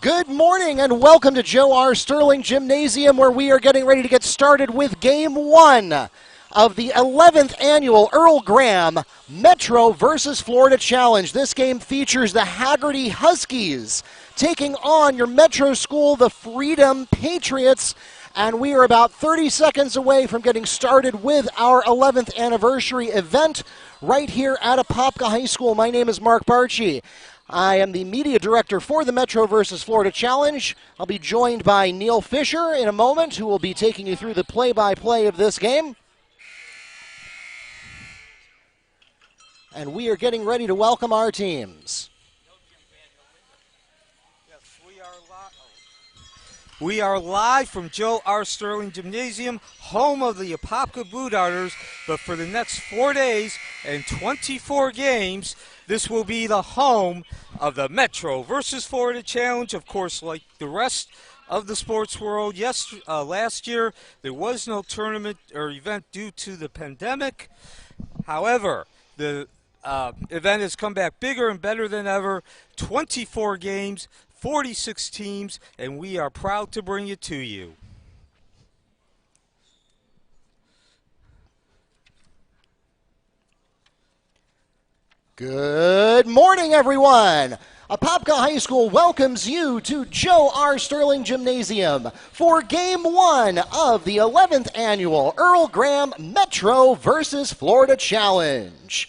Good morning and welcome to Joe R. Sterling Gymnasium, where we are getting ready to get started with Game 1 of the 11th Annual Earl Graham Metro versus Florida Challenge. This game features the Hagerty Huskies taking on your Metro school, the Freedom Patriots. And we are about 30 seconds away from getting started with our 11th anniversary event right here at Apopka High School. My name is Mark Barchi. I am the media director for the Metro versus Florida Challenge. I'll be joined by Neil Fisher in a moment, who will be taking you through the play-by-play of this game. And we are getting ready to welcome our teams. We are live from Joe R. Sterling Gymnasium, home of the Apopka Blue Darters, but for the next 4 days and 24 games, this will be the home of the Metro versus Florida Challenge. Of course, like the rest of the sports world, last year there was no tournament or event due to the pandemic. However, the event has come back bigger and better than ever. 24 games, 46 teams, and we are proud to bring it to you. Good morning, everyone. Apopka High School welcomes you to Joe R. Sterling Gymnasium for Game 1 of the 11th Annual Earl Graham Metro versus Florida Challenge.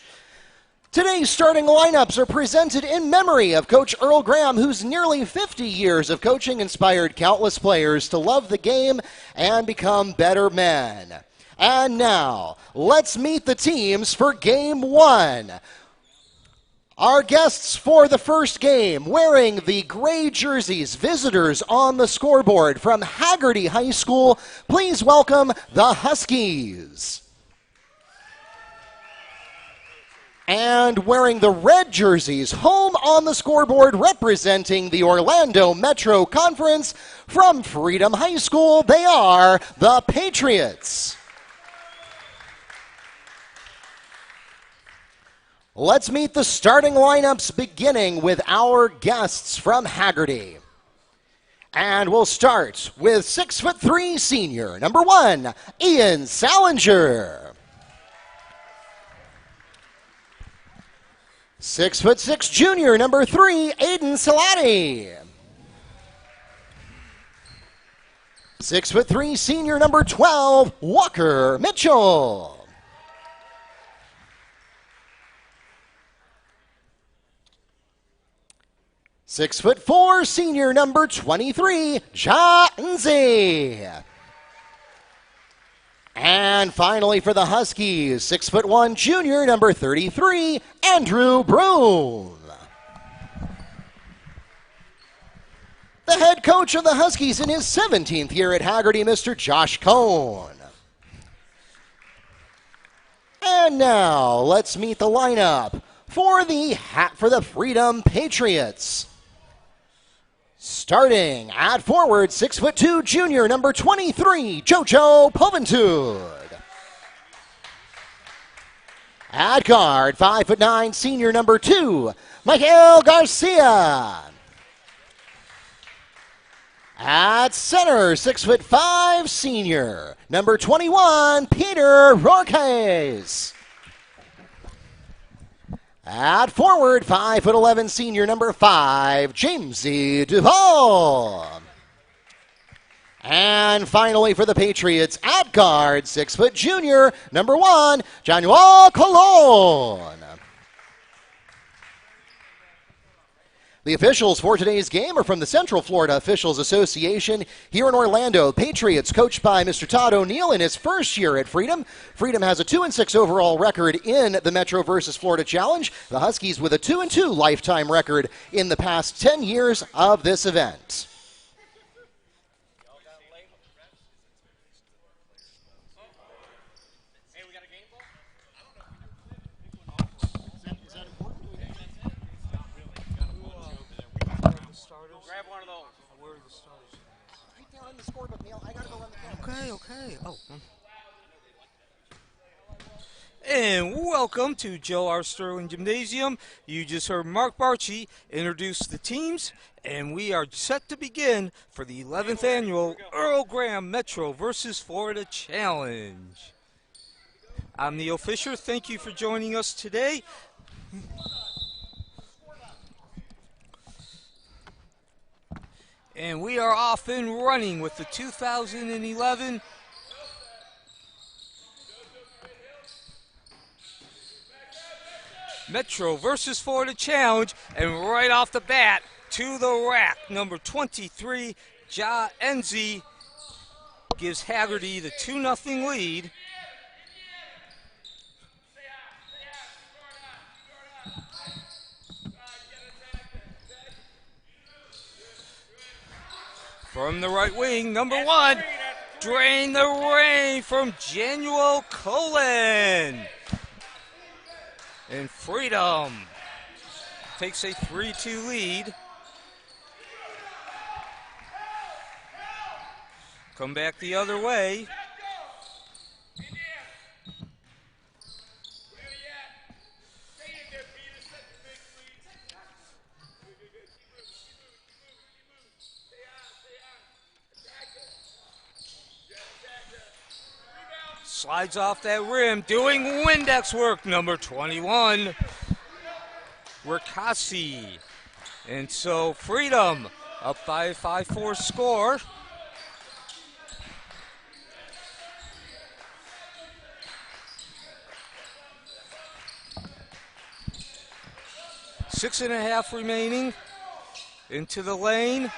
Today's starting lineups are presented in memory of Coach Earl Graham, whose nearly 50 years of coaching inspired countless players to love the game and become better men. And now, let's meet the teams for Game 1. Our guests for the first game, wearing the gray jerseys, visitors on the scoreboard from Hagerty High School, please welcome the Huskies. And wearing the red jerseys, home on the scoreboard, representing the Orlando Metro Conference from Freedom High School, they are the Patriots. Let's meet the starting lineups, beginning with our guests from Hagerty. And we'll start with 6'3" senior, number 1, Ian Salinger. 6'6" junior, number 3, Aiden Salati. 6'3" senior, number 12, Walker Mitchell. 6'4", senior, number 23, Janzi. And finally for the Huskies, 6'1", junior, number 33, Andrew Broom. The head coach of the Huskies in his 17th year at Hagerty, Mr. Josh Cohn. And now let's meet the lineup for the Freedom Patriots. Starting at forward, 6'2", junior, number 23, Jojo Poventud. At guard, 5'9", senior, number 2, Michael Garcia. At center, 6'5", senior, number 21, Peter Rorquez. At forward, 5'11", senior, number 5, Jamesy Duvall. And finally for the Patriots, at guard, 6' junior, number 1, Januel Colon. The officials for today's game are from the Central Florida Officials Association here in Orlando. Patriots, coached by Mr. Todd O'Neill in his first year at Freedom. Freedom has a 2-6 overall record in the Metro versus Florida Challenge. The Huskies with a 2-2 lifetime record in the past 10 years of this event. Okay. Oh. And welcome to Joe R. Sterling Gymnasium. You just heard Mark Barchi introduce the teams, and we are set to begin for the 11th annual Earl Graham Metro versus Florida Challenge. I'm Neil Fisher. Thank you for joining us today. And we are off and running with the 2011 Metro versus Florida Challenge, and right off the bat, to the rack, number 23, Ja Enzi gives Hagerty the 2-0 lead. From the right wing, number 1, Drain the Rain from Januel Cullen. And Freedom takes a 3-2 lead. Come back the other way. Slides off that rim, doing Windex work, number 21, Ricassi. And so Freedom up by a 5-4 score. Six and a half remaining into the lane.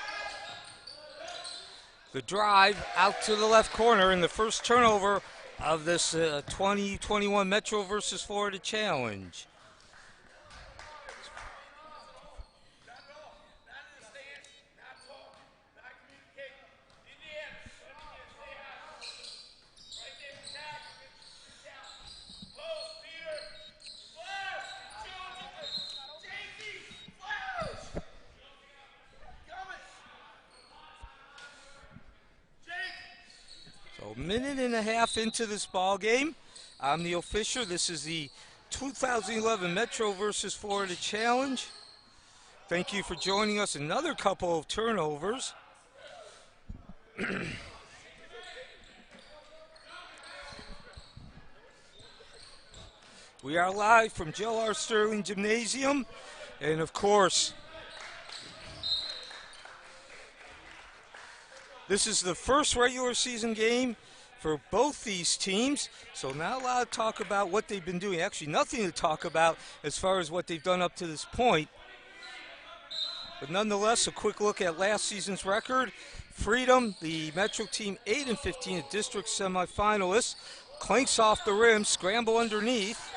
The drive out to the left corner, and the first turnover of this 2021 Metro versus Florida Challenge. So, minute and a half into this ball game. I'm Neil Fisher. This is the 2011 Metro versus Florida Challenge. Thank you for joining us. Another couple of turnovers. We are live from Joe R. Sterling Gymnasium, and of course, this is the first regular season game for both these teams, so not a lot of talk about what they've been doing. Actually, nothing to talk about as far as what they've done up to this point. But nonetheless, a quick look at last season's record. Freedom, the Metro team, 8-15, a district semifinalist. Clanks off the rim, scramble underneath.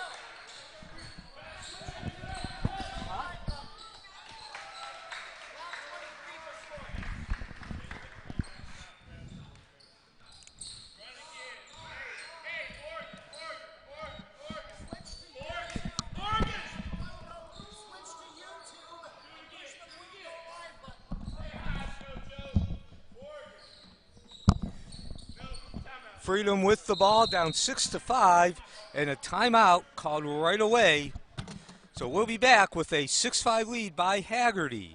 Freedom with the ball, down 6-5, and a timeout called right away. So we'll be back with a 6-5 lead by Hagerty.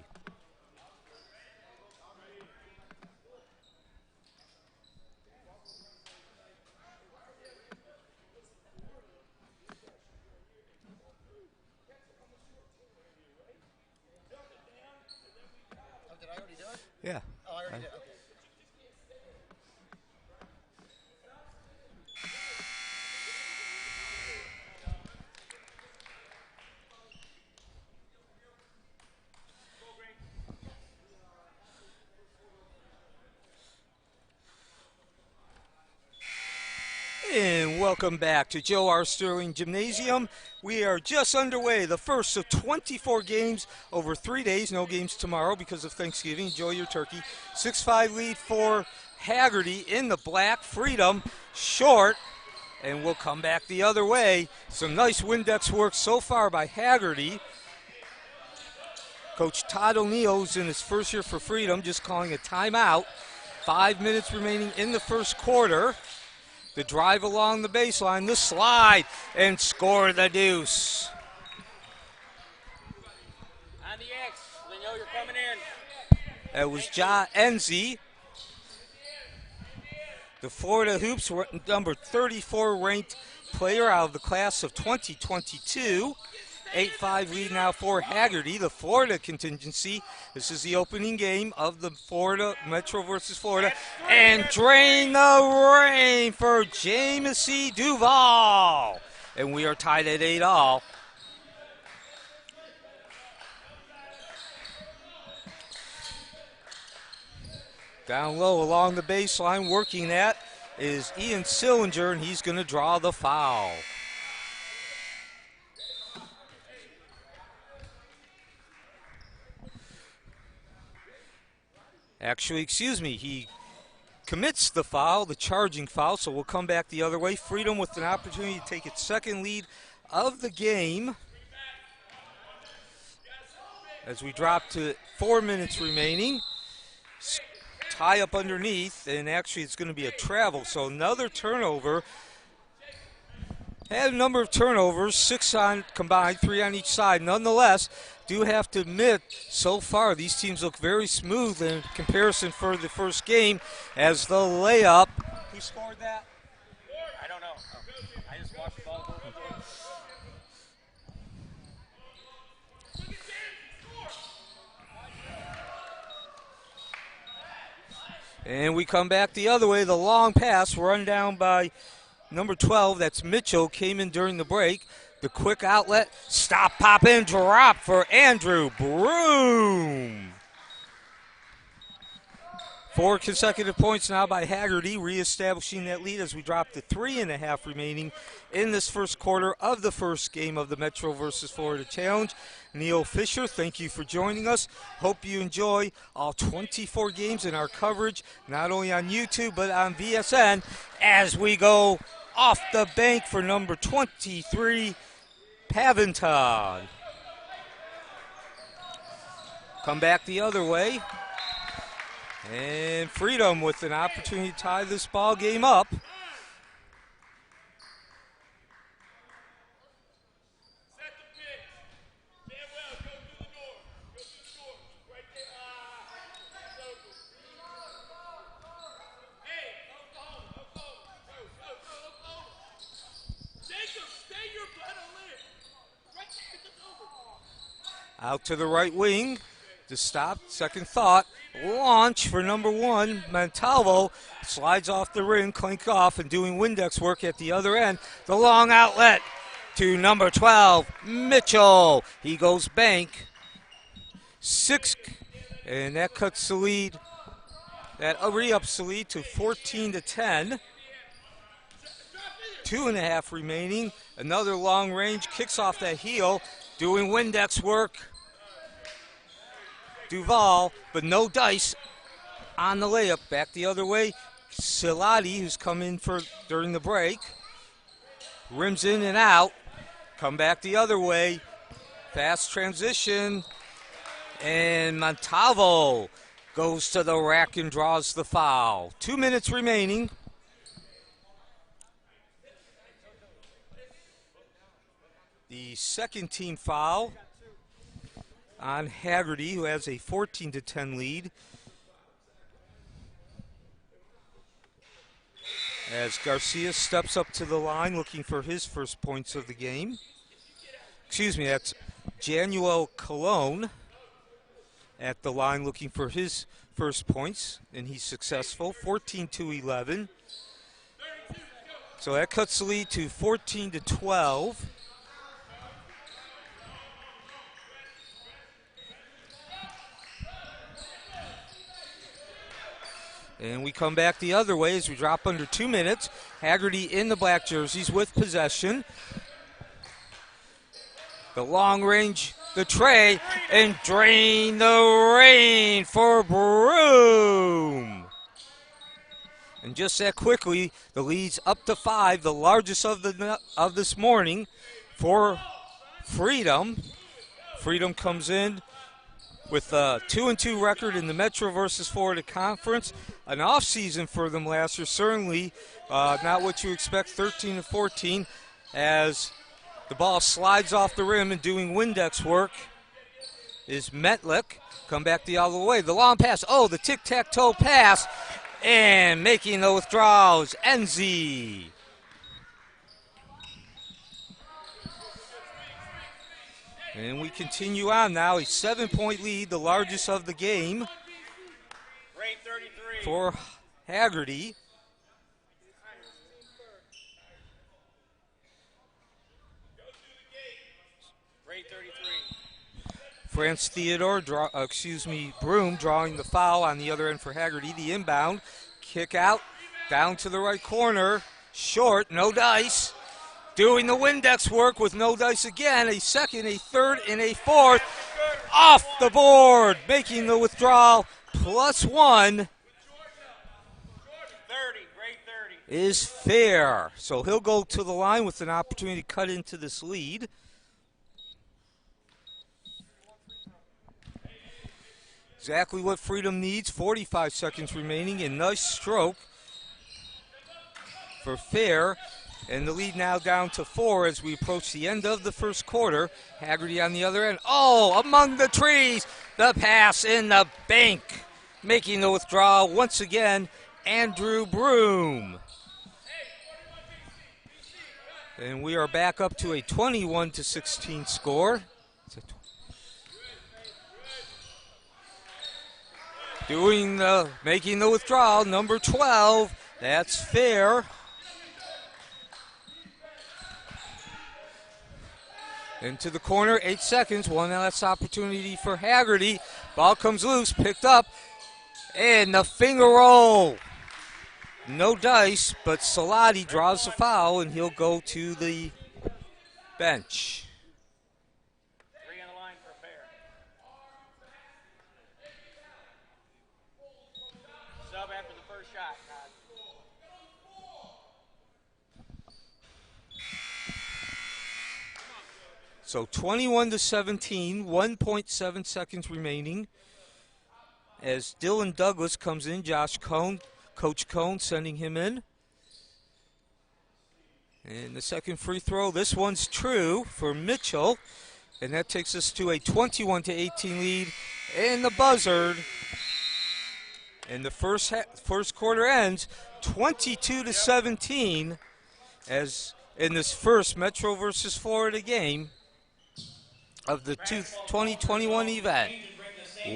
Oh, did I already do it? Yeah. Oh, I already did. Okay. And welcome back to Joe R. Sterling Gymnasium. We are just underway, the first of 24 games over 3 days. No games tomorrow because of Thanksgiving. Enjoy your turkey. 6-5 lead for Hagerty in the black. Freedom short, and we'll come back the other way. Some nice Windex work so far by Hagerty. Coach Todd O'Neill's in his first year for Freedom, just calling a timeout. 5 minutes remaining in the first quarter. The drive along the baseline, the slide, and score the deuce. On the X, we know you're coming in. That was Ja Enzi. The Florida Hoops number 34 ranked player out of the class of 2022. 8-5 lead now for Hagerty, the Florida contingency. This is the opening game of the Florida Metro versus Florida. And drain the rain for Jamesy Duval. And we are tied at 8-all. Down low along the baseline, working that is Ian Sillinger, and he's going to draw the foul. Actually, excuse me, he commits the foul, the charging foul, so we'll come back the other way. Freedom with an opportunity to take its second lead of the game. As we drop to 4 minutes remaining. Tie up underneath, and actually it's going to be a travel, so another turnover. Had a number of turnovers, 6 on combined, 3 on each side. Nonetheless, do have to admit, so far these teams look very smooth in comparison for the first game as the layup. Who scored that? I don't know. I just watched the ball go. And we come back the other way. The long pass run down by number 12. That's Mitchell. Came in during the break. The quick outlet. Stop, pop, and drop for Andrew Broom. 4 consecutive points now by Hagerty, reestablishing that lead as we drop to 3.5 remaining in this first quarter of the first game of the Metro versus Florida Challenge. Neil Fisher, thank you for joining us. Hope you enjoy all 24 games in our coverage, not only on YouTube but on VSN, as we go off the bank for number 23, Paventon. Come back the other way. And Freedom with an opportunity to tie this ball game up. Out to the right wing to stop, second thought. Launch for number 1, Montalvo. Slides off the rim, clink off, and doing Windex work at the other end. The long outlet to number 12, Mitchell. He goes bank. 6, and that cuts the lead. That re-ups the lead to 14-10. 2.5 remaining. Another long range, kicks off that heel, doing Windex work. Duval, but no dice on the layup. Back the other way. Silati, who's come in for during the break. Rims in and out. Come back the other way. Fast transition. And Montalvo goes to the rack and draws the foul. 2 minutes remaining. The second team foul on Hagerty, who has a 14-10 lead. As Garcia steps up to the line looking for his first points of the game. Excuse me, that's Januel Colon at the line looking for his first points, and he's successful, 14-11. So that cuts the lead to 14-12. And we come back the other way as we drop under 2 minutes. Hagerty in the black jerseys with possession. The long range, the tray, and drain the rain for Broom. And just that quickly, the lead's up to 5, the largest of this morning for Freedom. Freedom comes in with a 2-2 record in the Metro versus Florida Conference. An off season for them last year, certainly not what you expect, 13-14, as the ball slides off the rim and doing Windex work is Metlick. Come back the other way. The long pass. Oh, the tic-tac-toe pass. And making the withdrawals, Enzi. And we continue on now. A 7-point lead, the largest of the game for Hagerty. France Theodore, Broom drawing the foul on the other end for Hagerty. The inbound, kick out, down to the right corner, short, no dice. Doing the Windex work with no dice again. A second, a third, and a fourth. Off the board, making the withdrawal, +1. Is fair. So he'll go to the line with an opportunity to cut into this lead. Exactly what Freedom needs. 45 seconds remaining. A nice stroke for Fair. And the lead now down to 4 as we approach the end of the first quarter. Hagerty on the other end. Oh, among the trees. The pass in the bank. Making the withdrawal once again, Andrew Broom. And we are back up to a 21-16 score. Making the withdrawal, number 12. That's Fair. Into the corner, 8 seconds. One last opportunity for Hagerty. Ball comes loose, picked up, and the finger roll. No dice, but Salati draws the foul, and he'll go to the bench. So 21-17, 1.7 seconds remaining as Dylan Douglas comes in. Coach Cone sending him in. And the second free throw, this one's true for Mitchell. And that takes us to a 21-18 lead. And the buzzard. And the first quarter ends 22-17 as in this first Metro versus Florida game of the 2021 event.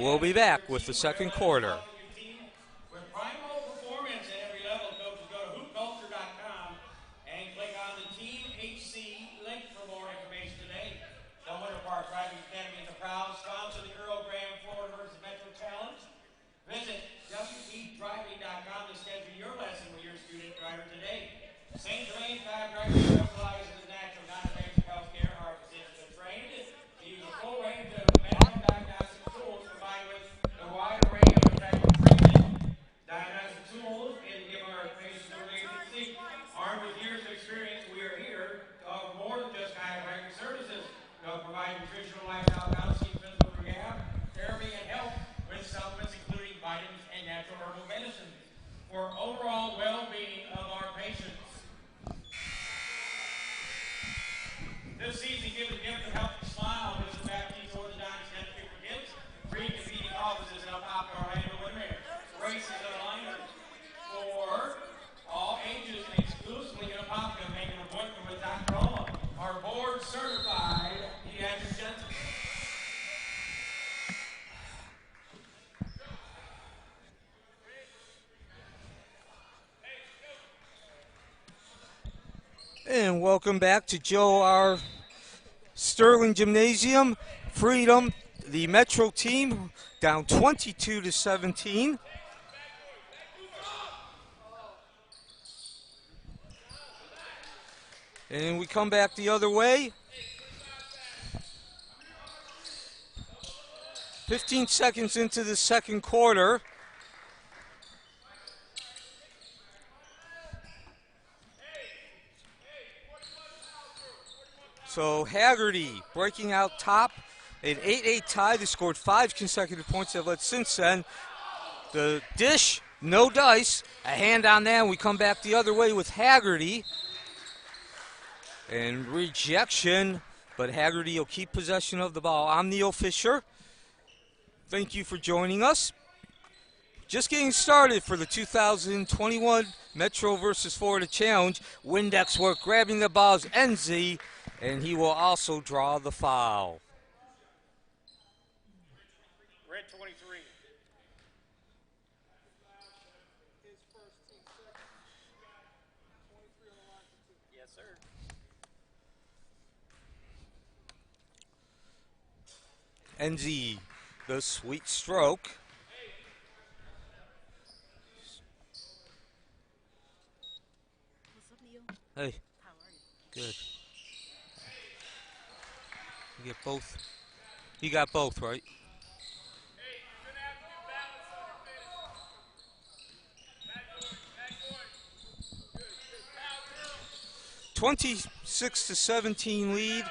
We'll be back with the second quarter. With primal performance at every level, coaches go to hoopculture.com and click on the Team HC link for more information today. The Winter Park Driving Academy is a proud sponsor of the Earl Graham Florida versus Metro Challenge. Visit wpdriving.com to schedule your lesson with your student driver today. St. Germain Fab Driver specializes in natural, non-invasive healthcare. Our physicians are trained to use a full range of medical diagnostic tools combined with a wide array of effective treatment. Diagnostic tools and give our patients what they can seek. Armed with years of experience, we are here to offer more than just chiropractic services. They'll provide nutritional, lifestyle counseling, physical rehab, therapy, and help with supplements including vitamins and natural herbal medicines for overall well-being of our patients. This season, give the gift of healthy smile. Visit Baptiste Orthodontics Dentistry for Kids. Free convenient offices in El Paso, Orlando, Winter. Braces and aligners for all ages and exclusively in El Paso. Make an appointment with Dr. Oma, our board-certified pediatric dentist. And welcome back to Joe R. Sterling Gymnasium. Freedom, the Metro team, down 22-17. And we come back the other way. 15 seconds into the second quarter. So Hagerty breaking out top An 8-8 tie. They scored 5 consecutive points. They've led since then. The dish, no dice. A hand on that, and we come back the other way with Hagerty. And rejection, but Hagerty will keep possession of the ball. I'm Neil Fisher. Thank you for joining us. Just getting started for the 2021 Metro versus Florida Challenge. Windex work, grabbing the ball is NZ, and he will also draw the foul. Red 23. Yes, sir. NZ, the sweet stroke. Hey, good. You get both. You got both, right? 26-17 lead.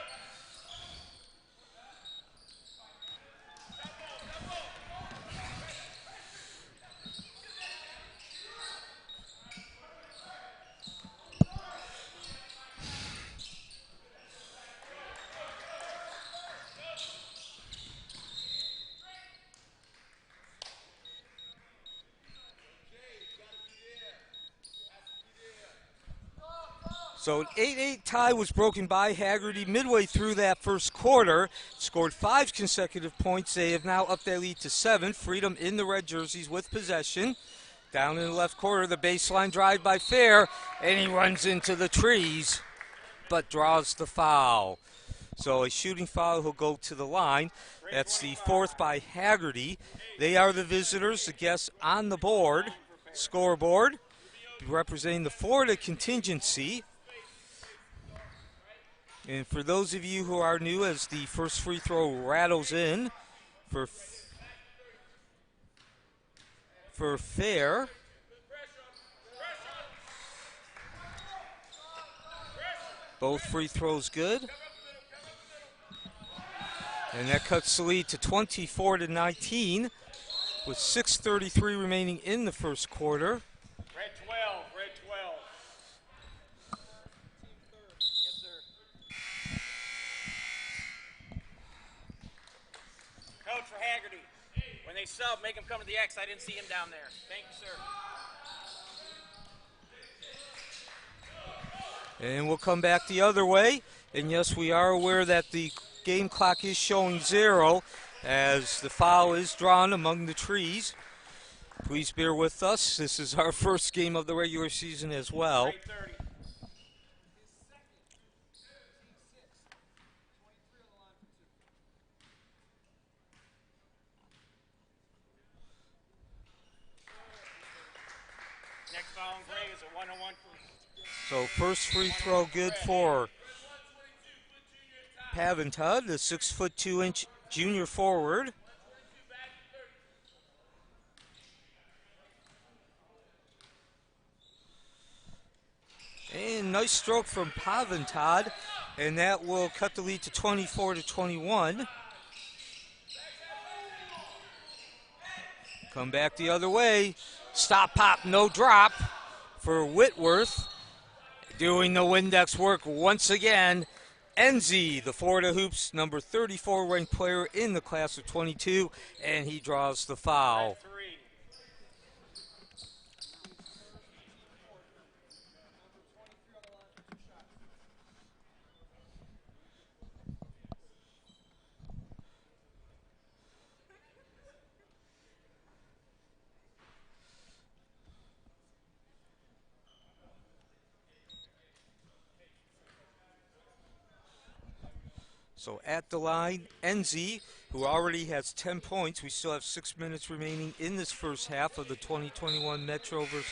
So an 8-8 tie was broken by Hagerty midway through that first quarter. Scored 5 consecutive points. They have now upped their lead to 7. Freedom in the red jerseys with possession. Down in the left corner, the baseline drive by Fair, and he runs into the trees, but draws the foul. So a shooting foul, he'll go to the line. That's the 4th by Hagerty. They are the visitors, the guests on the board, scoreboard, representing the Florida contingency. And for those of you who are new, as the first free throw rattles in for Fair. Both free throws good. And that cuts the lead to 24-19 with 6:33 remaining in the first quarter. Red 12. Red 12. Yes, sir. Coach for Hagerty. When they sub, make him come to the X. I didn't see him down there. Thank you, sir. And we'll come back the other way. And yes, we are aware that the game clock is showing 0 as the foul is drawn among the trees. Please bear with us. This is our first game of the regular season as well. Grade 30. Next foul in gray is a 101 for So first free throw good for Paventud, the 6'2" junior forward. And nice stroke from Paventud, and that will cut the lead to 24-21. Come back the other way. Stop, pop, no drop for Whitworth. Doing the Windex work once again. NZ, the Florida Hoops, number 34 ranked player in the class of 22, and he draws the foul. So at the line, NZ, who already has 10 points. We still have 6 minutes remaining in this first half of the 2021 Metro versus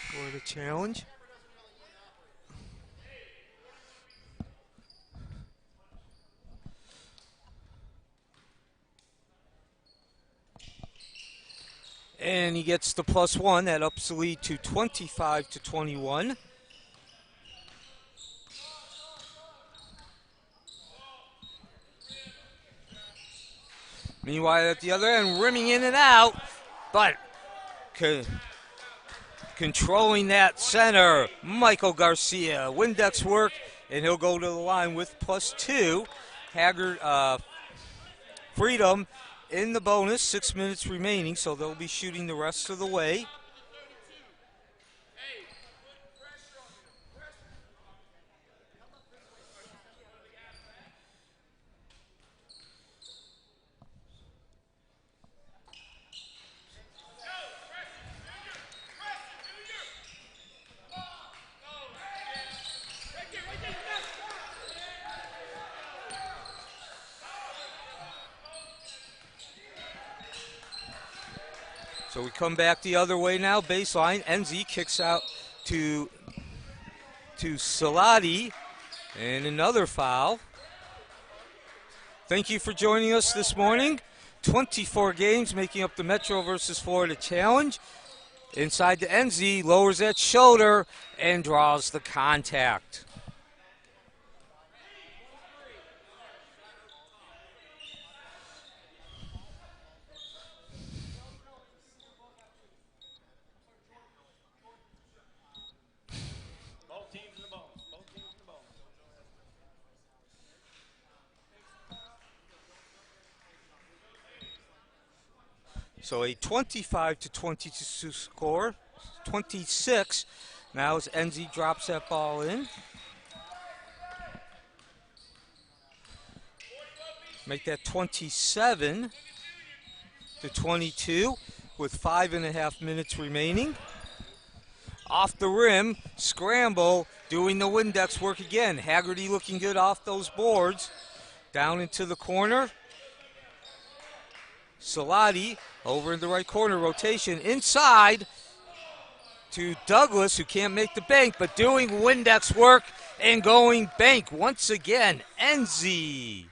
Florida Challenge. And he gets the +1. That ups the lead to 25-21. Meanwhile, at the other end, rimming in and out, but controlling that center, Michael Garcia. Windex work, and he'll go to the line with +2. Freedom in the bonus, 6 minutes remaining, so they'll be shooting the rest of the way. So we come back the other way now, baseline. NZ kicks out to Salati, and another foul. Thank you for joining us this morning. 24 games making up the Metro versus Florida Challenge. Inside the NZ, lowers that shoulder and draws the contact. So a 25-22 score, 26. Now as NZ drops that ball in. Make that 27-22 with 5.5 minutes remaining. Off the rim, scramble, doing the Windex work again. Hagerty looking good off those boards. Down into the corner. Salati over in the right corner, rotation inside to Douglas, who can't make the bank, but doing Windex work and going bank once again. NZ.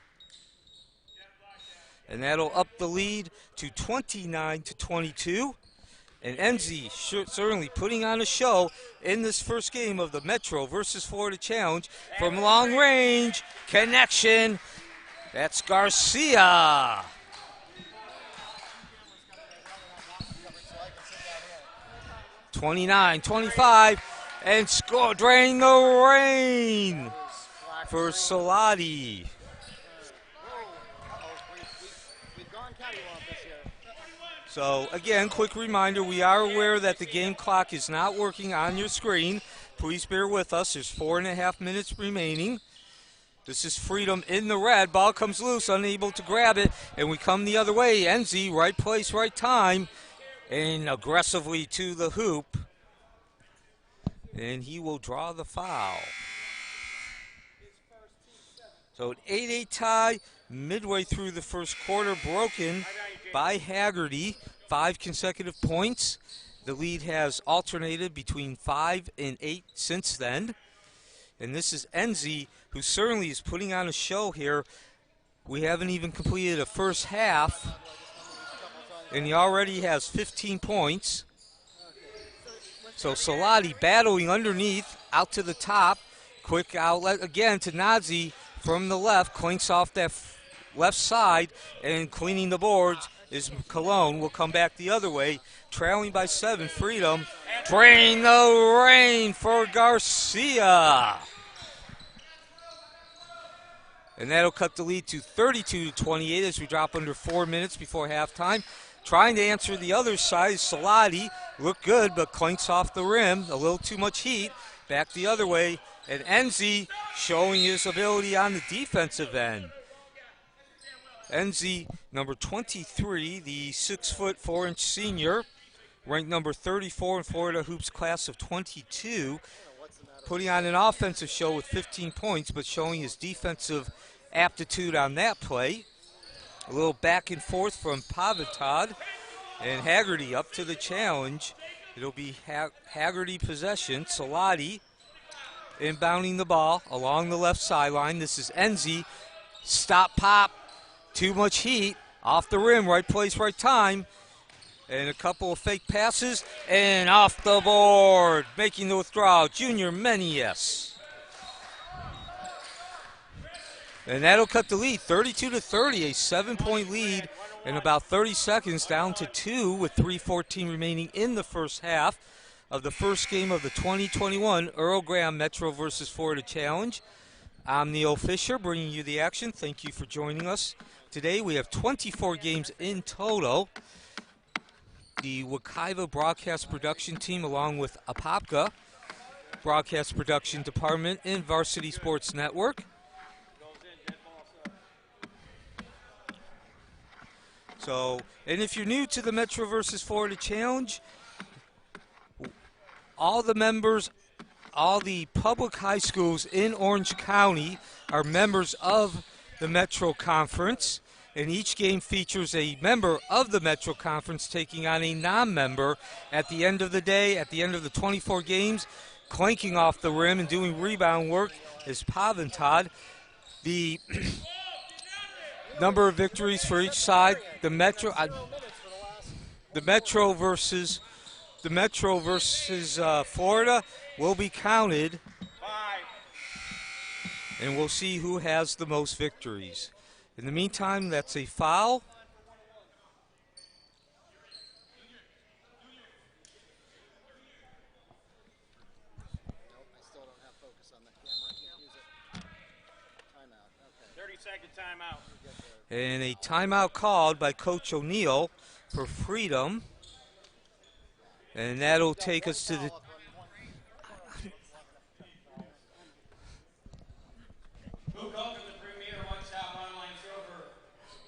And that'll up the lead to 29-22. And NZ certainly putting on a show in this first game of the Metro versus Florida Challenge from long range. Connection. That's Garcia. (29-25) and score, drain the rain for Salati. So again, quick reminder, we are aware that the game clock is not working on your screen. Please bear with us. There's 4.5 minutes remaining. This is Freedom in the red. Ball comes loose, unable to grab it, and we come the other way. NZ, right place, right time, and aggressively to the hoop. And he will draw the foul. So an 8-8 tie midway through the first quarter, broken by Hagerty. 5 consecutive points. The lead has alternated between 5 and 8 since then. And this is NZ, who certainly is putting on a show here. We haven't even completed a first half, and he already has 15 points. So Salati battling underneath, out to the top. Quick outlet again to Nazi from the left, clinks off that left side, and cleaning the boards is Cologne. Will come back the other way, trailing by 7. Freedom, drain the rain for Garcia. And that'll cut the lead to 32-28 as we drop under 4 minutes before halftime. Trying to answer the other side, Salati looked good, but clinks off the rim. A little too much heat. Back the other way. And NZ showing his ability on the defensive end. NZ, number 23, the 6'4" senior, ranked number 34 in Florida Hoops class of 22, putting on an offensive show with 15 points, but showing his defensive aptitude on that play. A little back and forth from Pavitad, and Hagerty up to the challenge. It'll be Hagerty possession. Salati inbounding the ball along the left sideline. This is NZ. Stop, pop. Too much heat. Off the rim, right place, right time. And a couple of fake passes. And off the board. Making the withdrawal, Junior Menias. And that'll cut the lead, 32-30, a 7-point lead in about 30 seconds, down to 2 with 3:14 remaining in the first half of the first game of the 2021 Earl Graham Metro versus Florida Challenge. I'm Neil Fisher bringing you the action. Thank you for joining us. Today we have 24 games in total. The Wekiva Broadcast Production Team along with Apopka Broadcast Production Department and Varsity Sports Network. And if you're new to the Metro versus Florida Challenge, all the public high schools in Orange County are members of the Metro Conference, and each game features a member of the Metro Conference taking on a non-member. At the end of the day, at the end of the 24 games, clanking off the rim and doing rebound work is Paventad. The number of victories for each side, the Metro versus Florida will be counted, and we'll see who has the most victories. In the meantime, that's a foul. Nope, I still don't have focus on the camera. I can't use it. Timeout. Okay. 30-second timeout. And a timeout called by Coach O'Neill for Freedom. And that'll take us to the...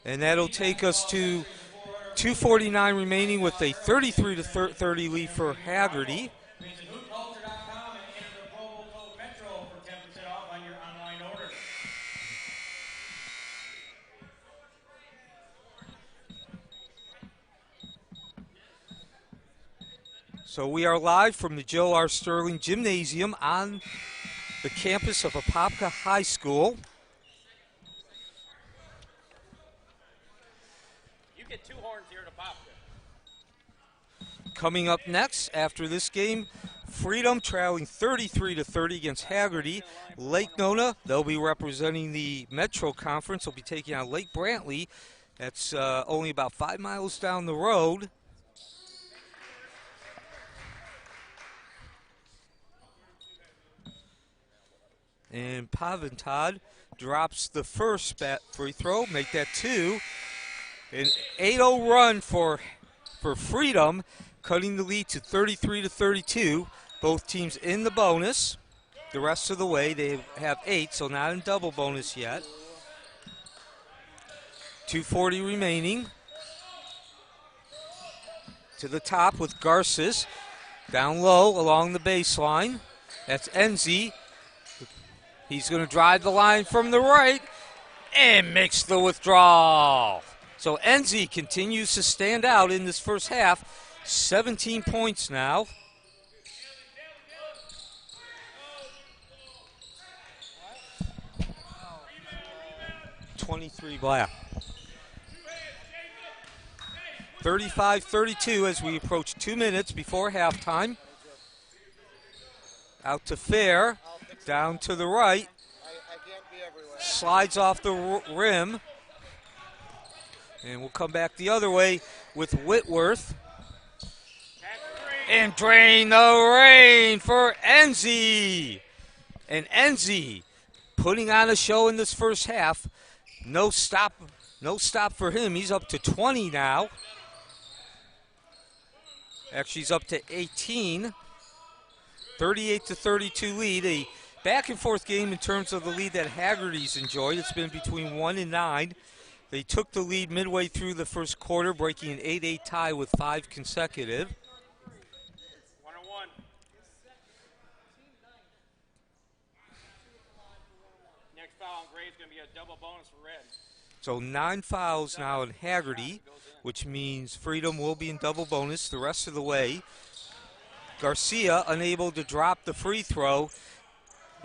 And that'll take us to 2:49 remaining with a 33-30 lead for Hagerty. So we are live from the Joe R. Sterling Gymnasium on the campus of Apopka High School. You get 2 horns here at Apopka. Coming up next after this game, Freedom trailing 33-30 against Hagerty. Lake Nona, they'll be representing the Metro Conference. They'll be taking on Lake Brantley. That's only about 5 miles down the road. And Paventad drops the first free throw, make that 2. An 8-0 run for Freedom, cutting the lead to 33-32. Both teams in the bonus. The rest of the way, they have 8, so not in double bonus yet. 2:40 remaining. To the top with Garces. Down low along the baseline. That's Enzi. He's going to drive the line from the right and makes the withdrawal. So Enzi continues to stand out in this first half. 17 points now. .23 Black. 35-32 as we approach 2 minutes before halftime. Out to Fair. Down to the right, slides off the rim, and we'll come back the other way with Whitworth. And drain the rain for Enzi. And Enzi putting on a show in this first half. No stop for him. He's up to 20 now. Actually, he's up to 18. 38-32 lead. A back and forth game in terms of the lead that Hagerty's enjoyed. It's been between 1 and 9. They took the lead midway through the first quarter, breaking an 8-8 tie with 5 consecutive. 101. Next foul on Gray is going to be a double bonus for Red. So 9 fouls now in Hagerty, which means Freedom will be in double bonus the rest of the way. Garcia unable to drop the free throw.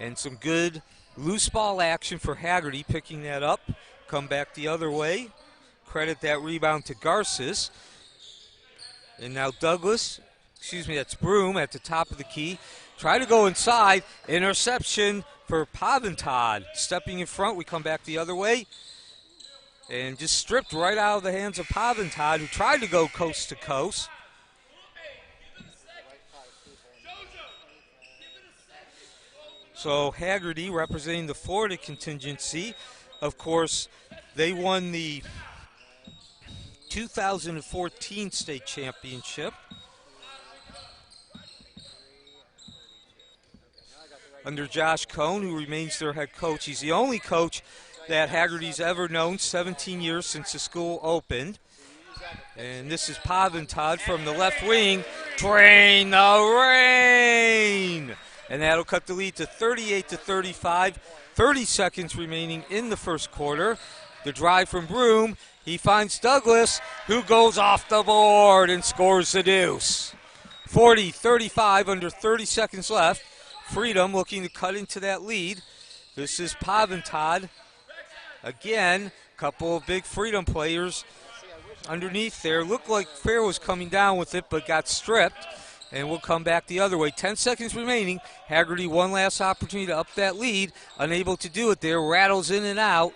And some good loose ball action for Hagerty, picking that up. Come back the other way. Credit that rebound to Garces. And now Douglas, that's Broom at the top of the key. Try to go inside. Interception for Paventad. Stepping in front, we come back the other way. and just stripped right out of the hands of Paventod, who tried to go coast to coast. So Hagerty, representing the Florida contingency, of course, they won the 2014 state championship under Josh Cohn, who remains their head coach. He's the only coach that Hagerty's ever known, 17 years since the school opened. And this is Paventod from the left wing. Drain the rain! And that'll cut the lead to 38-35. 30 seconds remaining in the first quarter. The drive from Broom. He finds Douglas, who goes off the board and scores the deuce. 40-35, under 30 seconds left. Freedom looking to cut into that lead. This is Paventod. Again, a couple of big Freedom players underneath there. Looked like Fair was coming down with it, but got stripped. And we'll come back the other way. 10 seconds remaining. Hagerty, one last opportunity to up that lead. Unable to do it there. Rattles in and out.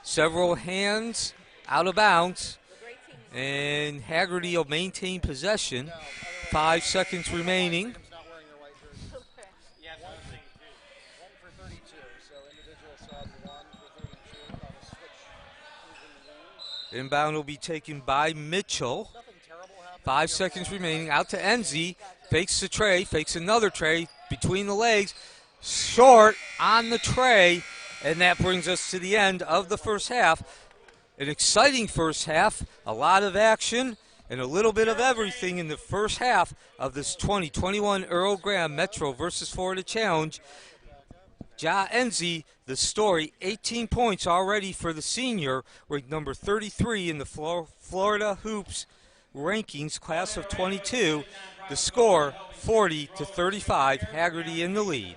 Several hands out of bounds. And Hagerty will maintain possession. 5 seconds remaining. Inbound will be taken by Mitchell. 5 seconds remaining. Out to Enzi. Fakes the tray. Fakes another tray. Between the legs. Short on the tray. And that brings us to the end of the first half. An exciting first half. A lot of action. And a little bit of everything in the first half of this 2021 Earl Graham Metro versus Florida Challenge. Ja Enzi, the story, 18 points already for the senior, ranked number 33 in the Florida Hoops rankings, class of 22. The score, 40-35, Hagerty in the lead.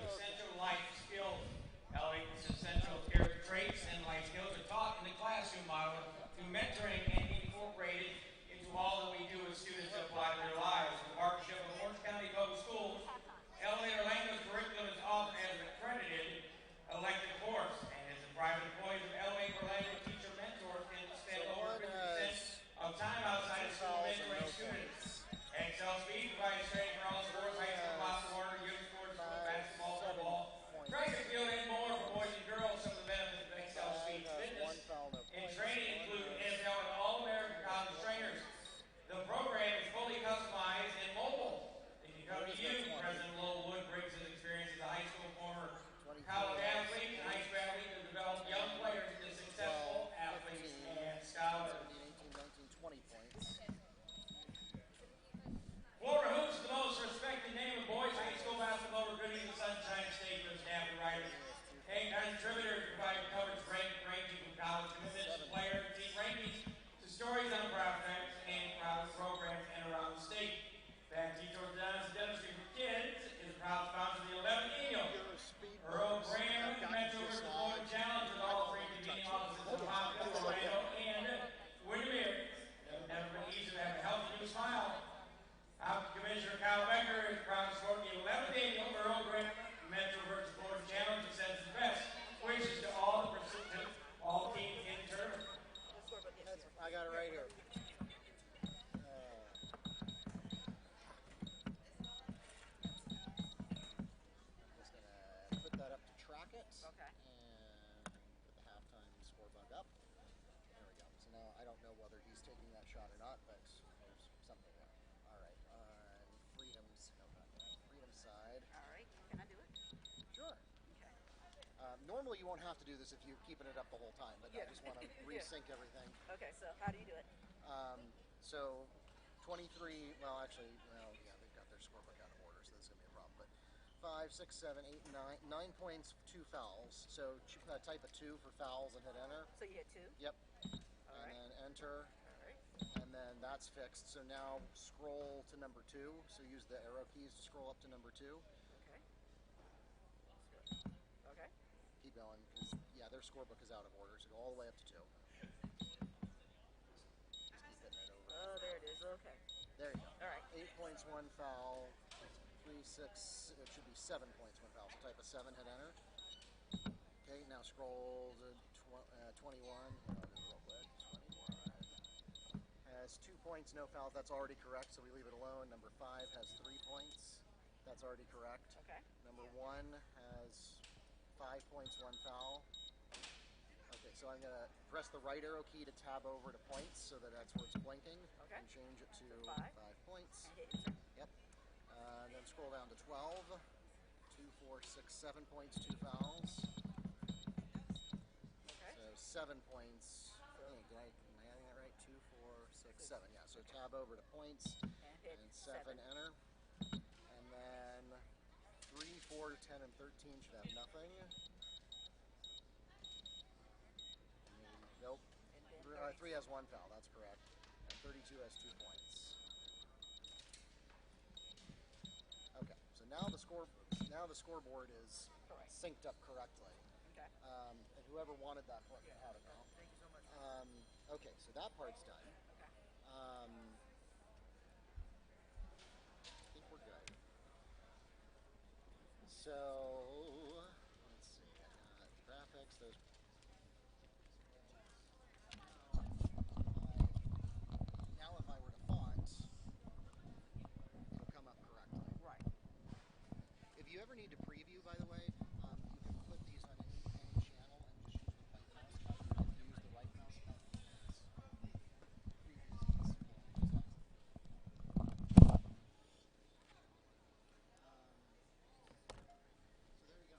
Earl Graham Metro versus Florida Challenge with all three convening offices in Hopkins, Orlando, and Windermere. It's never been easier to have a healthy new smile. Commissioner Kyle Becker is proud to support the 11th annual Earl Graham Metro versus Florida Challenge and sends the best wishes to all the participants, all teams in the tournament. I got it right here. Normally you won't have to do this if you're keeping it up the whole time, but I just want to resync everything. Okay, so how do you do it? So 23, well actually, yeah, they've got their scorebook out of order, so this is going to be a problem. But 5, 6, 7, 8, 9, 9 points, 2 fouls. So type a 2 for fouls and hit enter. So you hit 2? Yep. All right. And then enter. All right. And then that's fixed. So now scroll to number 2. So use the arrow keys to scroll up to number 2. Okay. Okay. Keep going, because yeah, their scorebook is out of order, so go all the way up to 2. Just keep hitting it over. Oh, there it is. Okay. There you go. All right. 8 points, 1 foul. 3, 6. It should be 7 points, 1 foul. So type a 7, hit enter. Okay, now scroll to 21. Hold on, real quick. has 2 points, no fouls. That's already correct, so we leave it alone. Number 5 has 3 points. That's already correct. Okay. Number 1 has 5 points, 1 foul. Okay, so I'm going to press the right arrow key to tab over to points so that that's where it's blinking. Okay. And change it to So 5 5. points. And hit enter. Yep. And then scroll down to 12. 2, 4, 6, 7 points, 2 fouls. Okay. So 7 points. Am I adding that right? 2, 4, 6, 7. Yeah, so tab over to points. And hit And 7, 7. enter. And then 3, 4, 10, and 13 should have nothing. Nope. And then 3 has 1 foul, that's correct. And 32 has 2 points. Okay, so now the scoreboard is Correct. synced up correctly. Okay. And whoever wanted that part can have it now. Thank you so much. Okay, so that part's done. Okay. I think we're good. So let's see. Graphics. Those. Now, if I were to font, it'll come up correctly. Right. If you ever need to preview, by the way, you can put these on any channel and just use the right mouse button. If you use the right mouse button, it's previews easy. So there you go.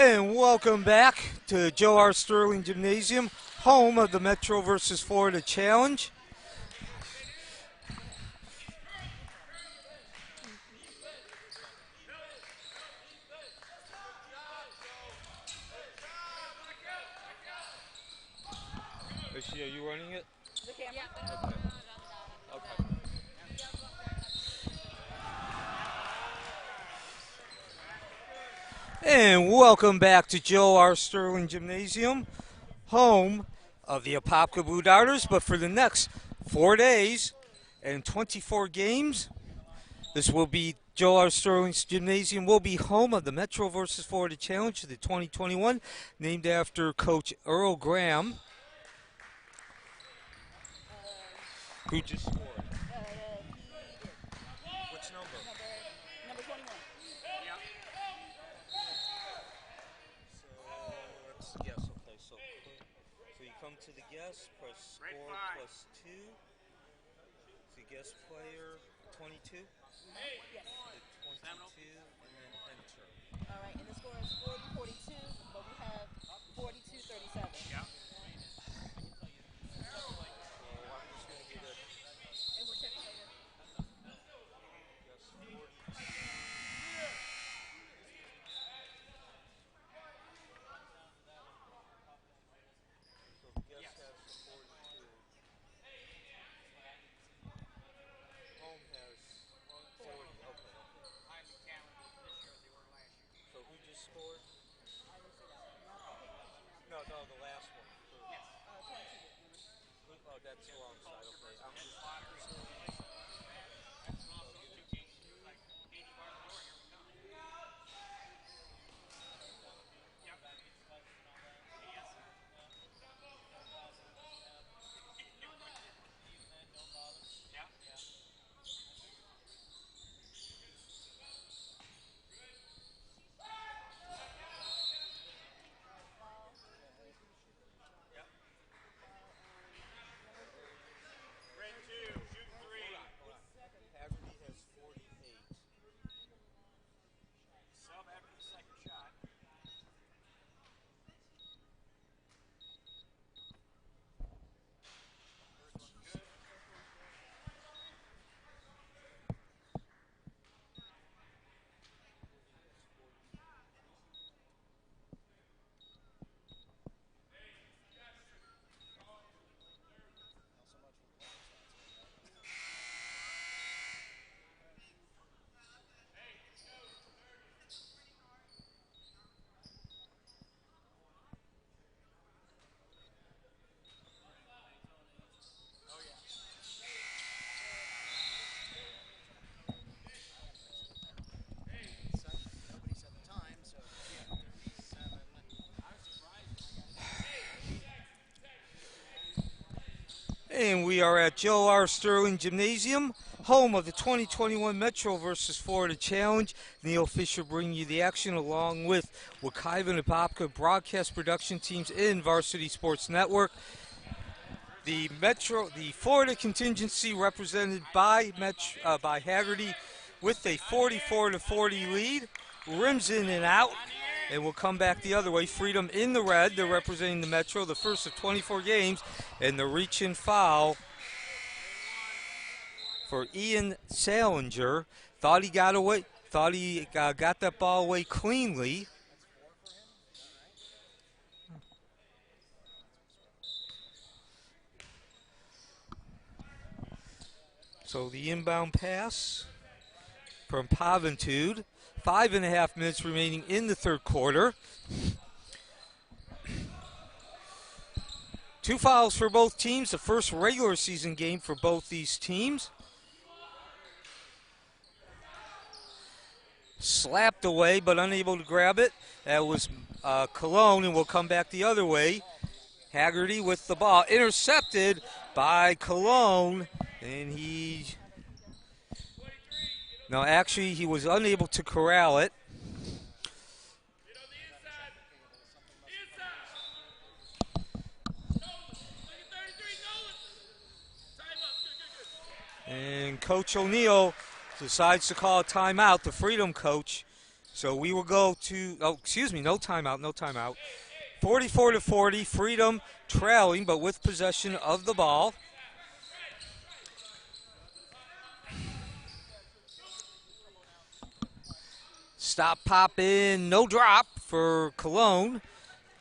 And welcome back to Joe R. Sterling Gymnasium, home of the Metro versus Florida Challenge. Are you running it? The camera? Okay. And welcome back to Joe R. Sterling Gymnasium, home of the Apopka Blue Darters. But for the next 4 days and 24 games, this will be Joe R. Sterling's Gymnasium will be home of the Metro versus Florida Challenge, the 2021, named after Coach Earl Graham, who just scored. Which number? Number 21. So let's guess. Okay, so you come to the guess, press score plus 2. The guess player 22. Yes. The 22 and then enter. All right, and the score is 40-42, but we have 42-37. Yeah. So I'm just going to get a And we're checking later. guess 42. So the guess has 42. Home has 40. Okay. So who just scored? No, the last one. Oh, that's the wrong side. Okay. I'm just Hagerty has 48. Sub after the second shot. And we are at Joe R. Sterling Gymnasium, home of the 2021 Metro versus Florida Challenge. Neil Fisher bringing you the action along with Wekiva and Apopka broadcast production teams in Varsity Sports Network. The Florida contingency represented by Hagerty with a 44-40 lead, rims in and out, and will come back the other way. Freedom in the red, they're representing the Metro, the first of 24 games, and the reach-in foul for Ian Salinger. Thought he got that ball away cleanly. So the inbound pass from Paventude. 5.5 minutes remaining in the third quarter. 2 fouls for both teams, the first regular season game for both these teams. Slapped away, but unable to grab it. That was Cologne, and will come back the other way. Hagerty with the ball. Intercepted by Cologne, and he was unable to corral it. And Coach O'Neill decides to call a timeout, the Freedom coach, So we will go to, no timeout, no timeout. 44-40, Freedom trailing, but with possession of the ball. Stop, pop in, no drop for Cologne.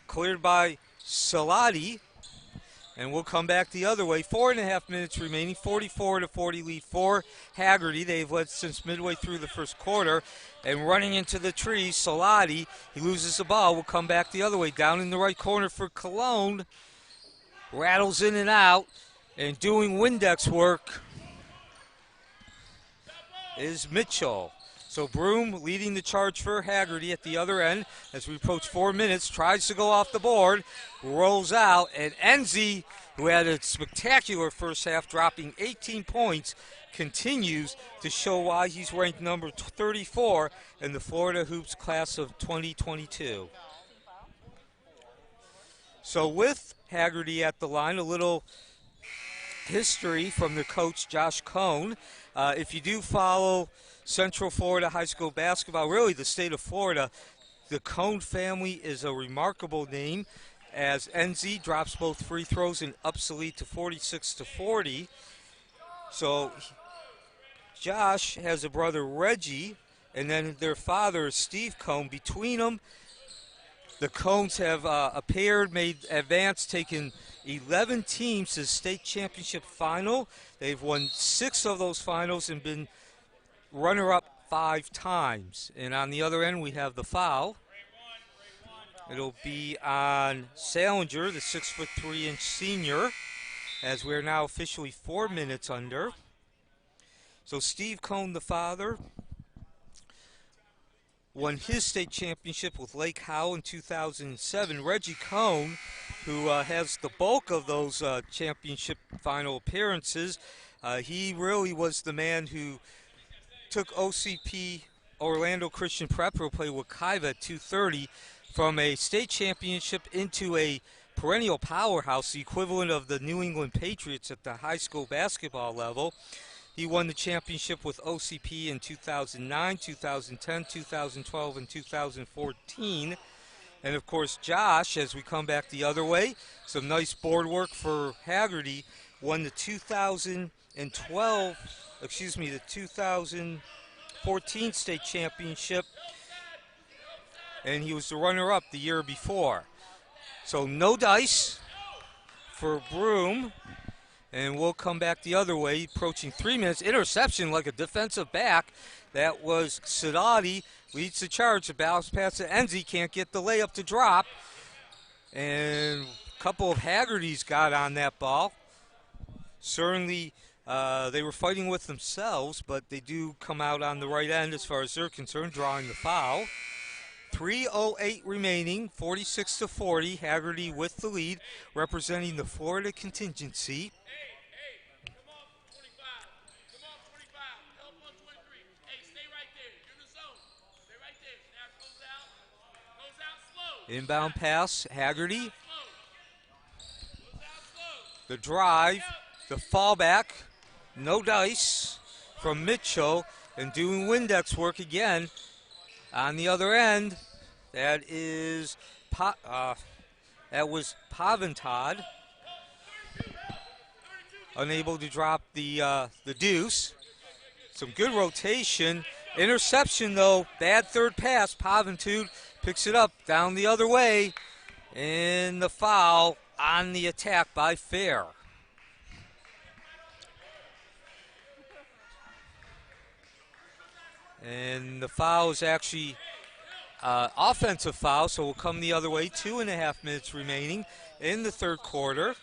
Cleared by Salati. And we'll come back the other way. 4.5 minutes remaining. 44-40 lead for Hagerty. They've led since midway through the first quarter. And running into the trees, Salati. He loses the ball. We'll come back the other way. Down in the right corner for Cologne. Rattles in and out. And doing Windex work is Mitchell. So Broom leading the charge for Hagerty at the other end as we approach 4 minutes. Tries to go off the board, rolls out, and Enzi, who had a spectacular first half, dropping 18 points, continues to show why he's ranked number 34 in the Florida Hoops class of 2022. So with Hagerty at the line, a little history from the coach, Josh Cohn. If you do follow Central Florida high school basketball, really the state of Florida, the Cohn family is a remarkable name as NZ drops both free throws and ups the lead to 46-40. So Josh has a brother, Reggie, and then their father, Steve Cohn. Between them, the Cohns have made advance, taken 11 teams to the state championship final. They've won 6 of those finals and been runner-up 5 times. And on the other end, we have the foul. It'll be on Salinger, the 6'3" senior, as we're now officially 4 minutes under. So Steve Cohn, the father, won his state championship with Lake Howell in 2007. Reggie Cohn, who has the bulk of those championship final appearances, he really was the man who took OCP Orlando Christian Prep, who played with Kaiva at 230, from a state championship into a perennial powerhouse, the equivalent of the New England Patriots at the high school basketball level. He won the championship with OCP in 2009, 2010, 2012, and 2014. And, of course, Josh, as we come back the other way, some nice board work for Hagerty, won the 2014 state championship, and he was the runner-up the year before. So no dice for Broom. And we'll come back the other way, approaching 3 minutes. Interception like a defensive back. That was Sadati, leads the charge. The bounce pass to Enzi, can't get the layup to drop. And a couple of Hagertys got on that ball. Certainly they were fighting with themselves, but they do come out on the right end as far as they're concerned, drawing the foul. 3:08 remaining, 46-40. Hagerty with the lead, representing the Florida contingency. Inbound pass, Hagerty. The drive, the fallback, no dice from Mitchell, and doing Windex work again. On the other end, that was Paventad, unable to drop the deuce. Some good rotation. Interception, though. Bad third pass. Paventad picks it up down the other way. And the foul on the attack by Fair. And the foul is actually offensive foul, so we'll come the other way. 2.5 minutes remaining in the third quarter.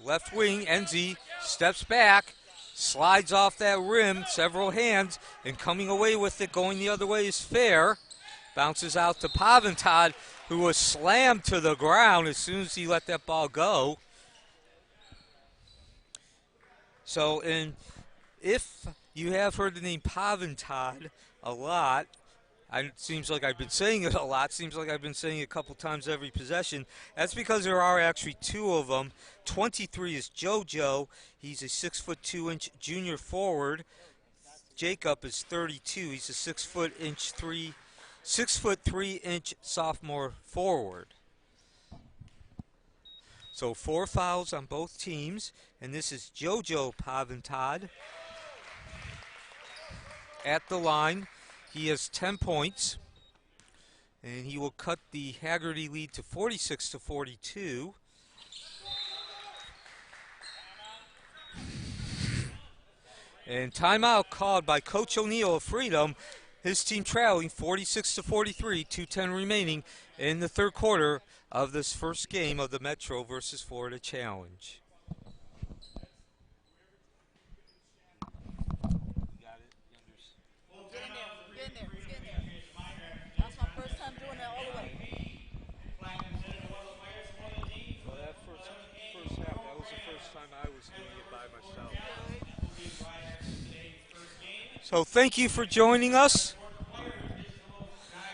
Left wing, Enzi steps back, slides off that rim, several hands, and coming away with it going the other way is Fair. Bounces out to Paventad, who was slammed to the ground as soon as he let that ball go. So, if you have heard the name Paventad a lot, it seems like I've been saying it a lot, seems like I've been saying it a couple times every possession. That's because there are actually 2 of them. 23 is JoJo. He's a 6'2" junior forward. Jacob is 32. He's a 6'3" sophomore forward. So 4 fouls on both teams, and this is JoJo Paventad at the line. He has 10 points, and he will cut the Hagerty lead to 46-42. And timeout called by Coach O'Neill of Freedom. His team trailing 46-43, 2:10 remaining in the third quarter of this first game of the Metro versus Florida Challenge. Get in there. Get in there. Get in there. That's my first time doing that all the way. Well, that first half, that was the first time I was doing it by myself. So thank you for joining us.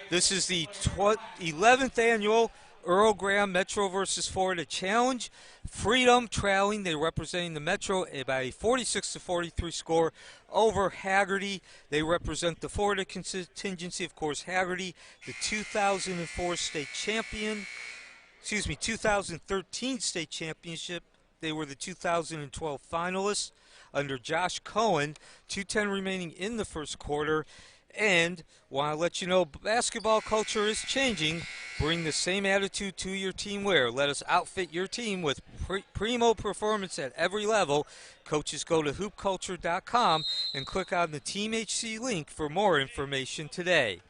This is the 11th annual Earl Graham Metro versus Florida Challenge. Freedom trailing, they representing the Metro by a 46-43 score over Hagerty. They represent the Florida contingency, of course, Hagerty, the 2004 state champion. 2013 state championship. They were the 2012 finalists under Josh Cohen. 2:10 remaining in the first quarter. And want to let you know, basketball culture is changing. Bring the same attitude to your team wear. Let us outfit your team with primo performance at every level. Coaches, go to hoopculture.com and click on the Team HC link for more information today.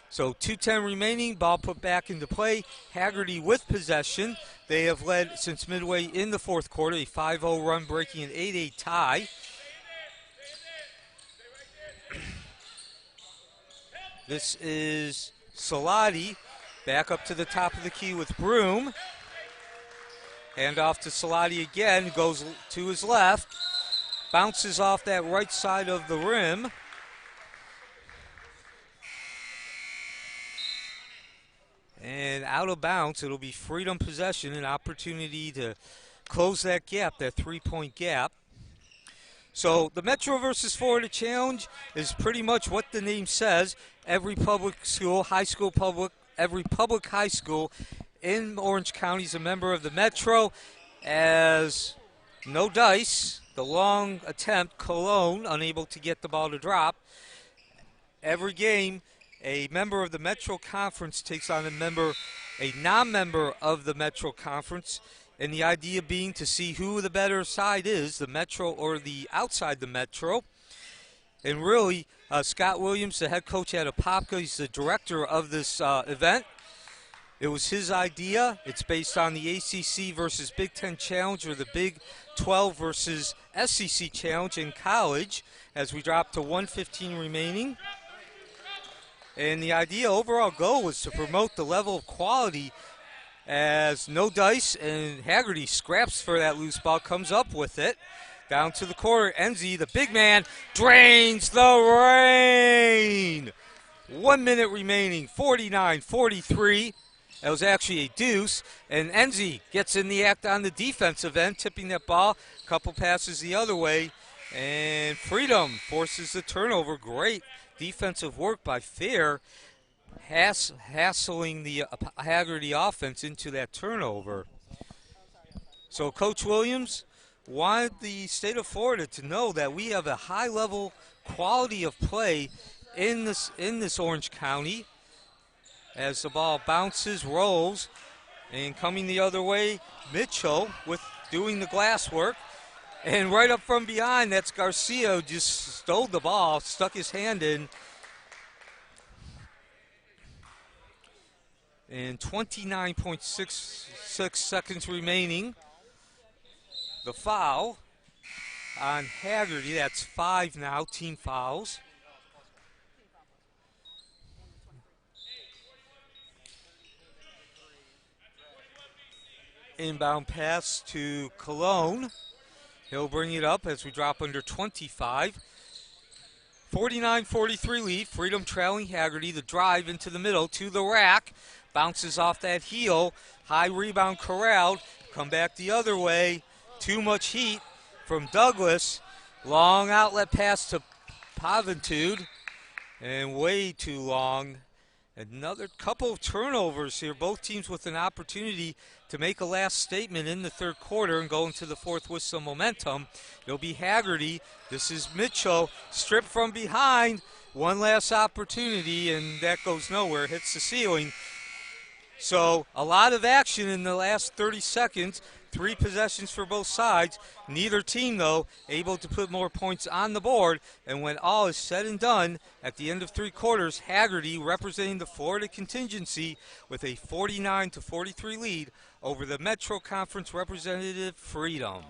So 2:10 remaining, ball put back into play. Hagerty with possession. They have led since midway in the fourth quarter, a 5-0 run breaking an 8-8 tie. This is Salati back up to the top of the key with Broom. Hand off to Salati again, goes to his left. Bounces off that right side of the rim. And out of bounds, it'll be Freedom possession, an opportunity to close that gap, that 3-point gap. So the Metro versus Florida Challenge is pretty much what the name says. Every public school, every public high school in Orange County is a member of the Metro. As no dice, the long attempt, Cologne, unable to get the ball to drop. Every game, a member of the Metro Conference takes on a non-member of the Metro Conference. And the idea being to see who the better side is, the Metro or the outside the Metro. And really, Scott Williams, the head coach at Apopka, he's the director of this event. It was his idea. It's based on the ACC versus Big Ten Challenge, or the Big 12 versus SEC Challenge in college, as we drop to 1:15 remaining. And the idea, overall goal, was to promote the level of quality, as no dice, and Hagerty scraps for that loose ball, comes up with it. Down to the corner, Enzi, the big man, drains the rain. 1 minute remaining, 49-43. That was actually a deuce, and Enzi gets in the act on the defensive end, tipping that ball. Couple passes the other way, and Freedom forces the turnover. Great defensive work by Fair, hassling the Hagerty offense into that turnover. So Coach Williams wanted the state of Florida to know that we have a high level quality of play in this Orange County. As the ball bounces, rolls, and coming the other way, Mitchell with doing the glass work. And right up from behind, that's Garcia, who just stole the ball, stuck his hand in. And 29.66 seconds remaining. The foul on Hagerty, that's 5 now, team fouls. Inbound pass to Cologne. He'll bring it up as we drop under 25. 49-43 lead. Freedom trailing Hagerty. The drive into the middle to the rack. Bounces off that heel. High rebound corralled. Come back the other way. Too much heat from Douglas. Long outlet pass to Paventude. And way too long. Another couple of turnovers here. Both teams with an opportunity to make a last statement in the third quarter and go into the fourth with some momentum. It'll be Hagerty. This is Mitchell. Stripped from behind. One last opportunity, and that goes nowhere. Hits the ceiling. So a lot of action in the last 30 seconds. 3 possessions for both sides. Neither team, though, able to put more points on the board. And when all is said and done, at the end of 3 quarters, Hagerty representing the Florida contingency with a 49-43 lead over the Metro Conference representative Freedom.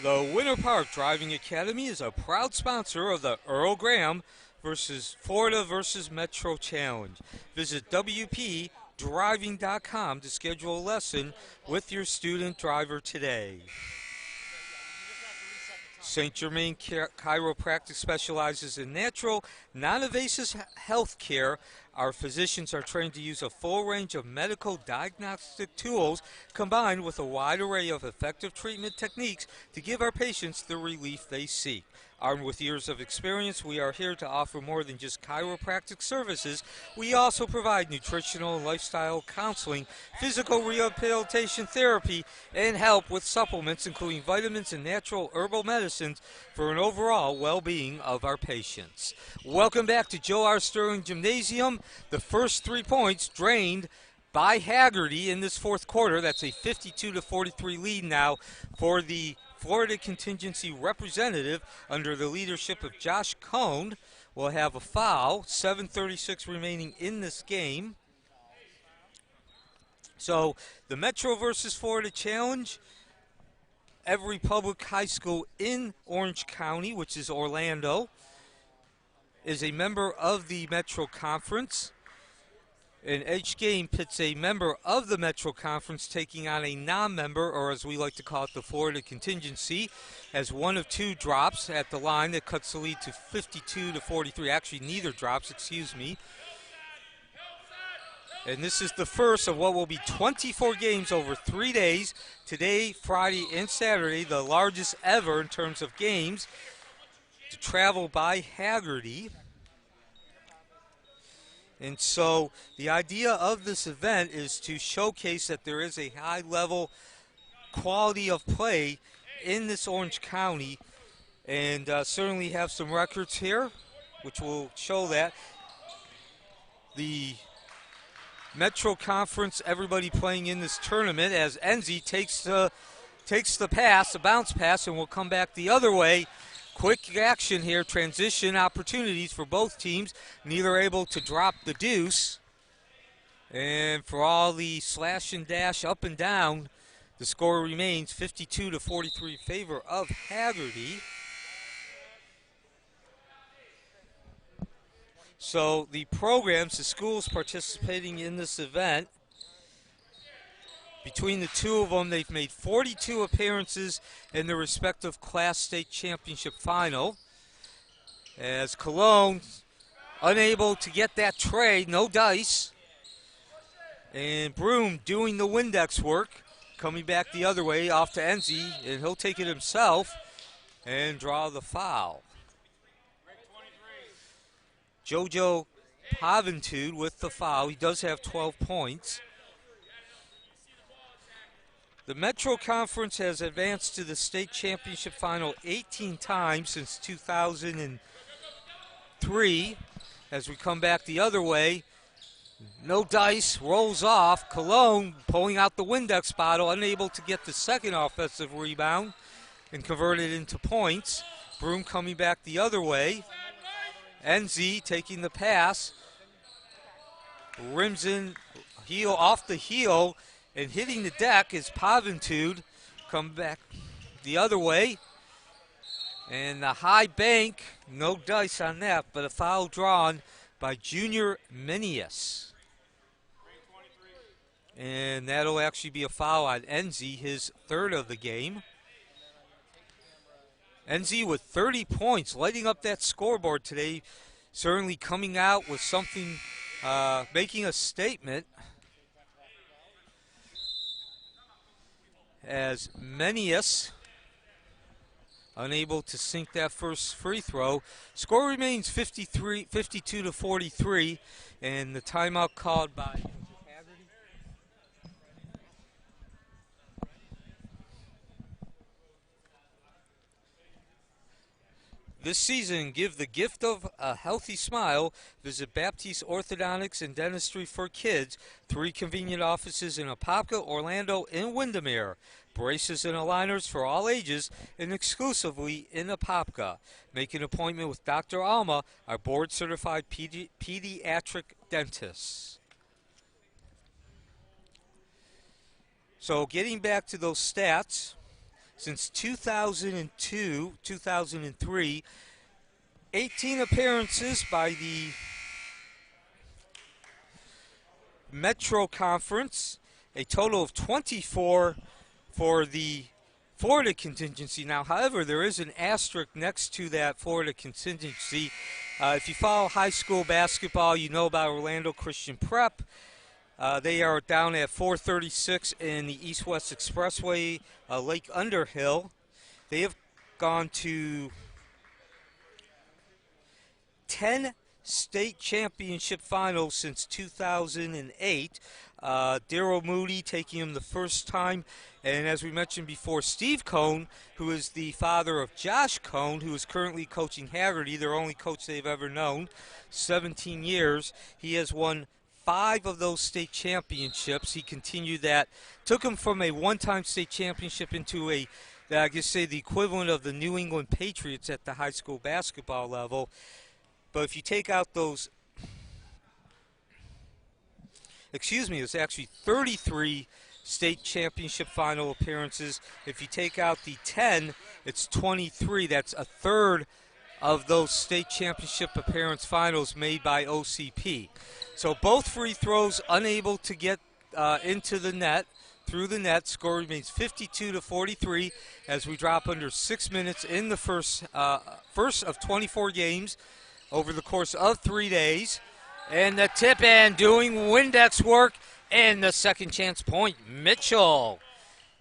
The Winter Park Driving Academy is a proud sponsor of the Earl Graham Florida versus Metro Challenge. Visit WPDriving.com to schedule a lesson with your student driver today. St. Germain Chiropractic specializes in natural, non-invasive health care. Our physicians are trained to use a full range of medical diagnostic tools combined with a wide array of effective treatment techniques to give our patients the relief they seek. Armed with years of experience, we are here to offer more than just chiropractic services. We also provide nutritional and lifestyle counseling, physical rehabilitation therapy, and help with supplements, including vitamins and natural herbal medicines for an overall well-being of our patients. Welcome back to Joe R. Sterling Gymnasium. The first 3 points drained by Hagerty in this fourth quarter. That's a 52-43 lead now for the Florida contingency representative under the leadership of Josh Cohn. Will have a foul. 7:36 remaining in this game. So the Metro versus Florida Challenge, every public high school in Orange County, which is Orlando, is a member of the Metro Conference. And each game pits a member of the Metro Conference taking on a non-member, or as we like to call it, the Florida contingency, as one of 2 drops at the line that cuts the lead to 52-43. Actually, neither drops, excuse me. And this is the first of what will be 24 games over 3 days. Today, Friday, and Saturday, the largest ever in terms of games to travel by Hagerty. And so the idea of this event is to showcase that there is a high level quality of play in this Orange County, and certainly have some records here which will show that. The Metro Conference, everybody playing in this tournament, as Enzi takes the pass, a bounce pass, and will come back the other way. Quick action here, transition opportunities for both teams. Neither able to drop the deuce. And for all the slash and dash up and down, the score remains 52-43 in favor of Hagerty. So the programs, the schools participating in this event, between the 2 of them, they've made 42 appearances in their respective Class State Championship final. As Cologne unable to get that tray, no dice. And Broom doing the Windex work, coming back the other way off to Enzi, and he'll take it himself and draw the foul. JoJo Paventude with the foul. He does have 12 points. The Metro Conference has advanced to the state championship final 18 times since 2003. As we come back the other way, no dice, rolls off. Cologne pulling out the Windex bottle, unable to get the second offensive rebound and convert it into points. Broom coming back the other way. Enzi taking the pass. Rims in, heel off the heel, and hitting the deck is Paventude. come back the other way. And the high bank, no dice on that, but a foul drawn by Junior Menius. And that'll actually be a foul on Enzi, his third of the game. Enzi with 30 points, lighting up that scoreboard today, certainly coming out with something, making a statement. As Menius unable to sink that first free throw. Score remains 52 to 43, and the timeout called by Hagerty. This season, give the gift of a healthy smile. Visit Baptiste Orthodontics and Dentistry for Kids. 3 convenient offices in Apopka, Orlando, and Windermere. Braces and aligners for all ages and exclusively in Apopka. Make an appointment with Dr. Alma, our board-certified pediatric dentist. So getting back to those stats, since 2002, 2003, 18 appearances by the Metro Conference, a total of 24 for the Florida contingency. Now, however, there is an asterisk next to that Florida contingency. If you follow high school basketball, you know about Orlando Christian Prep. They are down at 436 in the East-West Expressway, Lake Underhill. They have gone to 10 state championship finals since 2008. Daryl Moody taking him the first time. And as we mentioned before, Steve Cohn, who is the father of Josh Cohn, who is currently coaching Hagerty, their only coach they've ever known, 17 years. He has won 5 of those state championships. He continued that, took him from a one-time state championship into I guess say the equivalent of the New England Patriots at the high school basketball level. But if you take out those, it's actually 33 state championship final appearances. If you take out the 10, it's 23. That's a third of those state championship appearance finals made by OCP. So both free throws unable to get into the net, through the net. Score remains 52 to 43 as we drop under 6 minutes in the first of 24 games over the course of 3 days. And the tip-in doing Windex work, and the second chance point, Mitchell.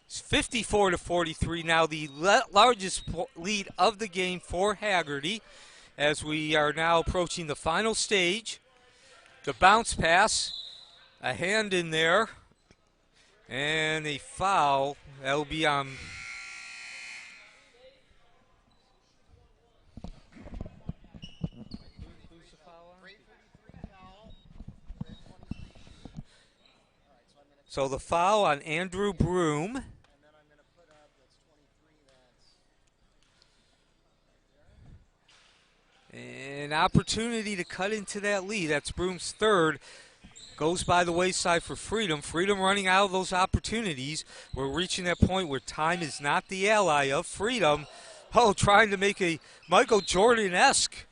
It's 54 to 43 now, the largest lead of the game for Hagerty as we are now approaching the final stage. The bounce pass, a hand in there, and a foul. That'll be on so the foul on Andrew Broom. An opportunity to cut into that lead. That's Broom's third. Goes by the wayside for Freedom. Freedom running out of those opportunities. We're reaching that point where time is not the ally of Freedom. Trying to make a Michael Jordan-esque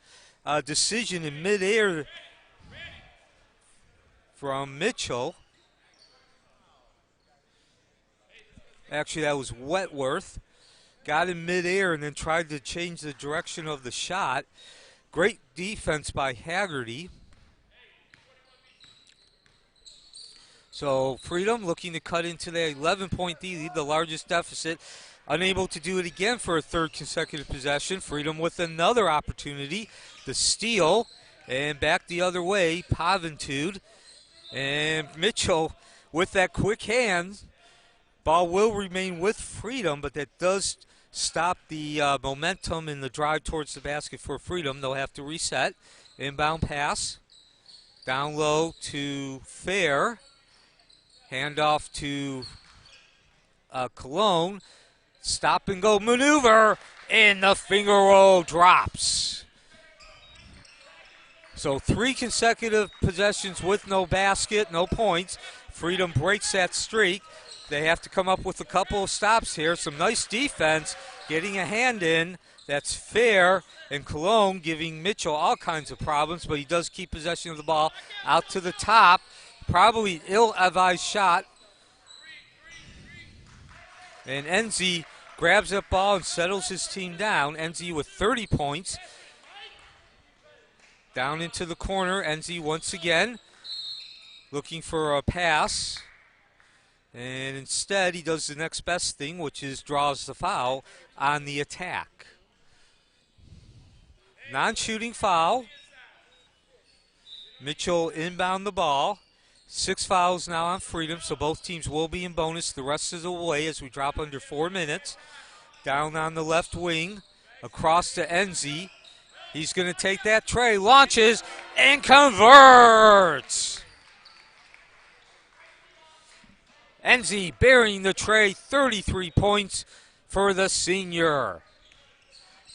decision in midair from Mitchell. Actually, that was Wentworth. Got in midair and then tried to change the direction of the shot. Great defense by Hagerty. So Freedom looking to cut into the 11-point lead, the largest deficit. Unable to do it again for a third consecutive possession. Freedom with another opportunity. The steal, and back the other way, Paventude. And Mitchell with that quick hand. Ball will remain with Freedom, but that does stop the momentum in the drive towards the basket for Freedom. They'll have to reset. Inbound pass. Down low to Fair. Handoff to Cologne. Stop and go maneuver, and the finger roll drops. So 3 consecutive possessions with no basket, no points. Freedom breaks that streak. They have to come up with a couple of stops here. Some nice defense, getting a hand in. That's fair. And Cologne giving Mitchell all kinds of problems, but he does keep possession of the ball out to the top. Probably ill-advised shot. And Enzi grabs that ball and settles his team down. Enzi with 30 points. Down into the corner, Enzi once again looking for a pass. And instead, he does the next best thing, which is draws the foul on the attack. Non-shooting foul. Mitchell inbound the ball. 6 fouls now on Freedom, so both teams will be in bonus the rest of the way as we drop under 4 minutes. Down on the left wing, across to Enzi. He's going to take that tray, launches, and converts. Enzi burying the tray, 33 points for the senior.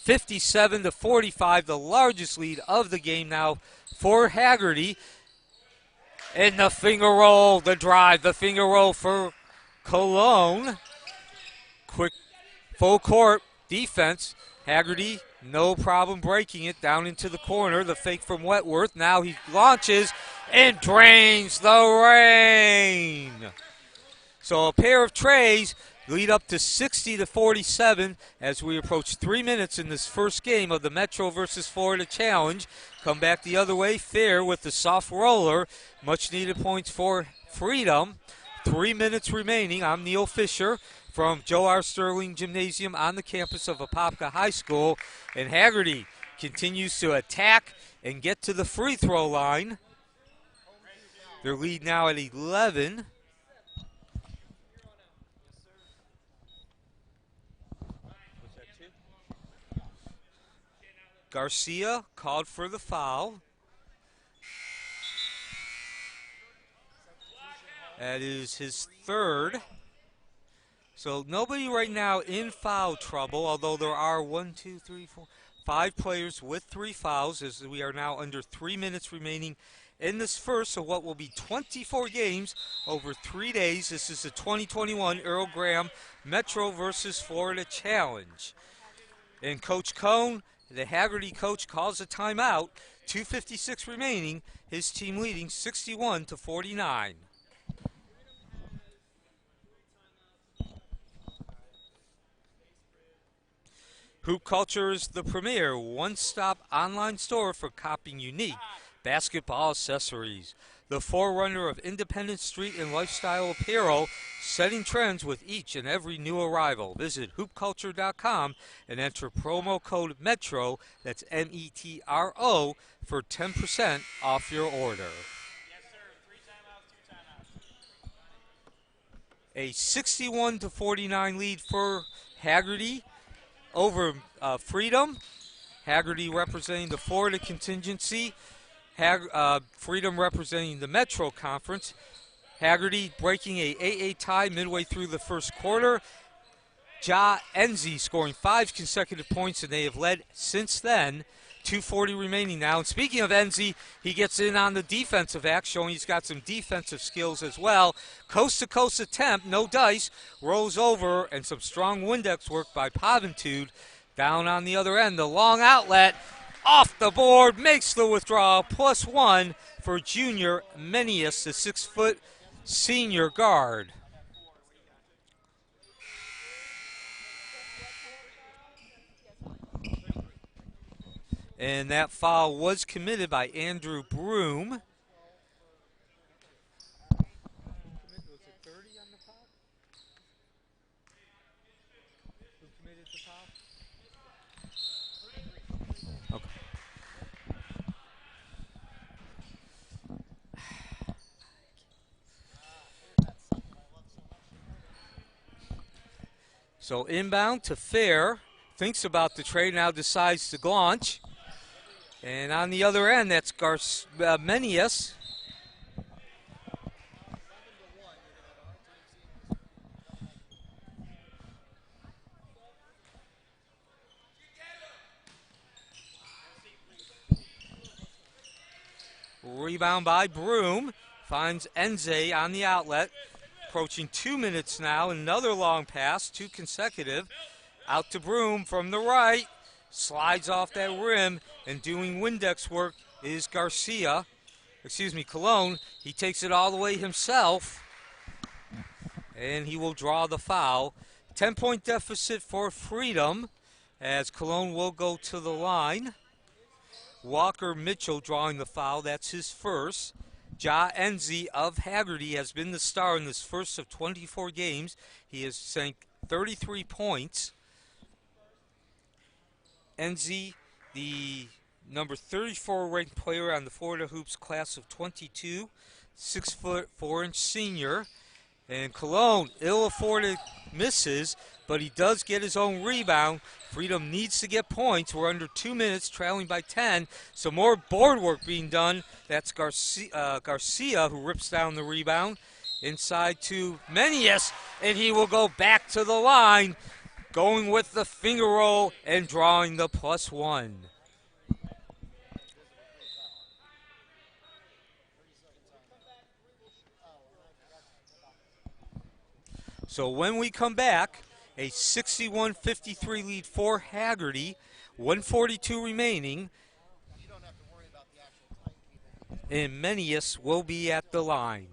57-45, the largest lead of the game now for Hagerty. And the finger roll, the drive, the finger roll for Cologne. Quick full court defense. Hagerty, no problem breaking it down into the corner. The fake from Wentworth. Now he launches and drains the rain. So a pair of trays lead up to 60-47 as we approach 3 minutes in this first game of the Metro versus Florida Challenge. Come back the other way, fair with the soft roller. Much needed points for Freedom. 3 minutes remaining. I'm Neil Fisher from Joe R. Sterling Gymnasium on the campus of Apopka High School. And Hagerty continues to attack and get to the free throw line. Their lead now at 11. Garcia called for the foul. That is his third. So nobody right now in foul trouble, although there are 5 players with 3 fouls as we are now under 3 minutes remaining in this first. So what will be 24 games over 3 days. This is the 2021 Earl Graham Metro versus Florida Challenge. And Coach Cohn, the Hagerty coach, calls a timeout. 2:56 remaining. His team leading 61-49. Hoop Culture is the premier one-stop online store for copying unique basketball accessories. The forerunner of independent street and lifestyle apparel, setting trends with each and every new arrival. Visit hoopculture.com and enter promo code METRO, that's METRO, for 10% off your order. A 61-49 lead for Hagerty over Freedom. Hagerty representing the Florida contingency. Freedom representing the Metro Conference. Hagerty breaking a 8-8 tie midway through the first quarter. Ja Enzi scoring 5 consecutive points, and they have led since then. 2:40 remaining now. And speaking of Enzi, he gets in on the defensive act, showing he's got some defensive skills as well. Coast-to-coast attempt, no dice, rolls over, and some strong Windex work by Paventude. Down on the other end, the long outlet, off the board, makes the withdrawal, +1 for junior Menius, the 6-foot senior guard. And that foul was committed by Andrew Broom. So inbound to Fair, thinks about the trade, now decides to launch. And on the other end, that's Menius. rebound by Broom. Finds Enze on the outlet. Approaching 2 minutes now. Another long pass, 2 consecutive. Out to Broom from the right. Slides off that rim, and doing Windex work is Cologne. He takes it all the way himself, and he will draw the foul. 10-point deficit for Freedom, as Cologne will go to the line. Walker Mitchell drawing the foul. That's his first. Ja Enze of Hagerty has been the star in this first of 24 games. He has sank 33 points. Enze, the number 34 ranked player on the Florida Hoops class of 22, 6'4" senior. And Cologne, ill-afforded misses, but he does get his own rebound. Freedom needs to get points. We're under 2 minutes, trailing by 10. So more board work being done. That's Garcia who rips down the rebound. Inside to Menius, and he will go back to the line, going with the finger roll and drawing the +1. So when we come back, a 61-53 lead for Hagerty, 1:42 remaining, and Menius will be at the line.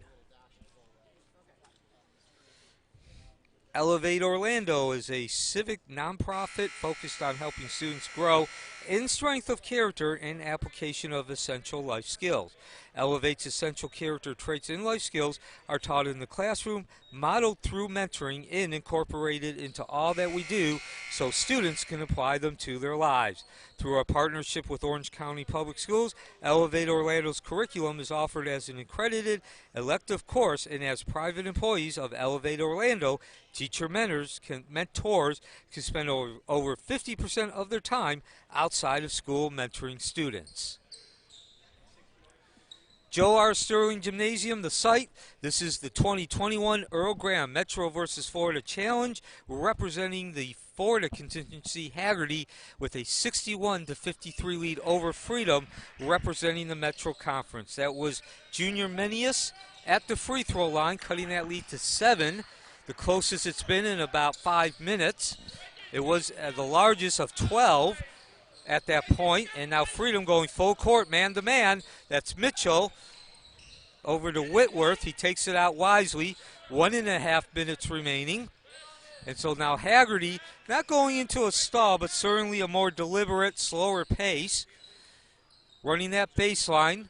Elevate Orlando is a civic nonprofit focused on helping students grow in strength of character and application of essential life skills. Elevate's essential character traits and life skills are taught in the classroom, modeled through mentoring, and incorporated into all that we do so students can apply them to their lives. Through our partnership with Orange County Public Schools, Elevate Orlando's curriculum is offered as an accredited elective course, and as private employees of Elevate Orlando, teacher mentors can spend over 50% of their time outside of school mentoring students. Joe R. Sterling Gymnasium, the site. This is the 2021 Earl Graham Metro versus Florida Challenge. We're representing the Florida contingency, Hagerty, with a 61-53 lead over Freedom, representing the Metro Conference. That was Junior Menius at the free throw line, cutting that lead to 7, the closest it's been in about 5 minutes. It was the largest of 12 at that point, and now Freedom going full court, man-to-man. That's Mitchell over to Whitworth. He takes it out wisely. 1.5 minutes remaining. And so now Hagerty, not going into a stall, but certainly a more deliberate, slower pace. Running that baseline.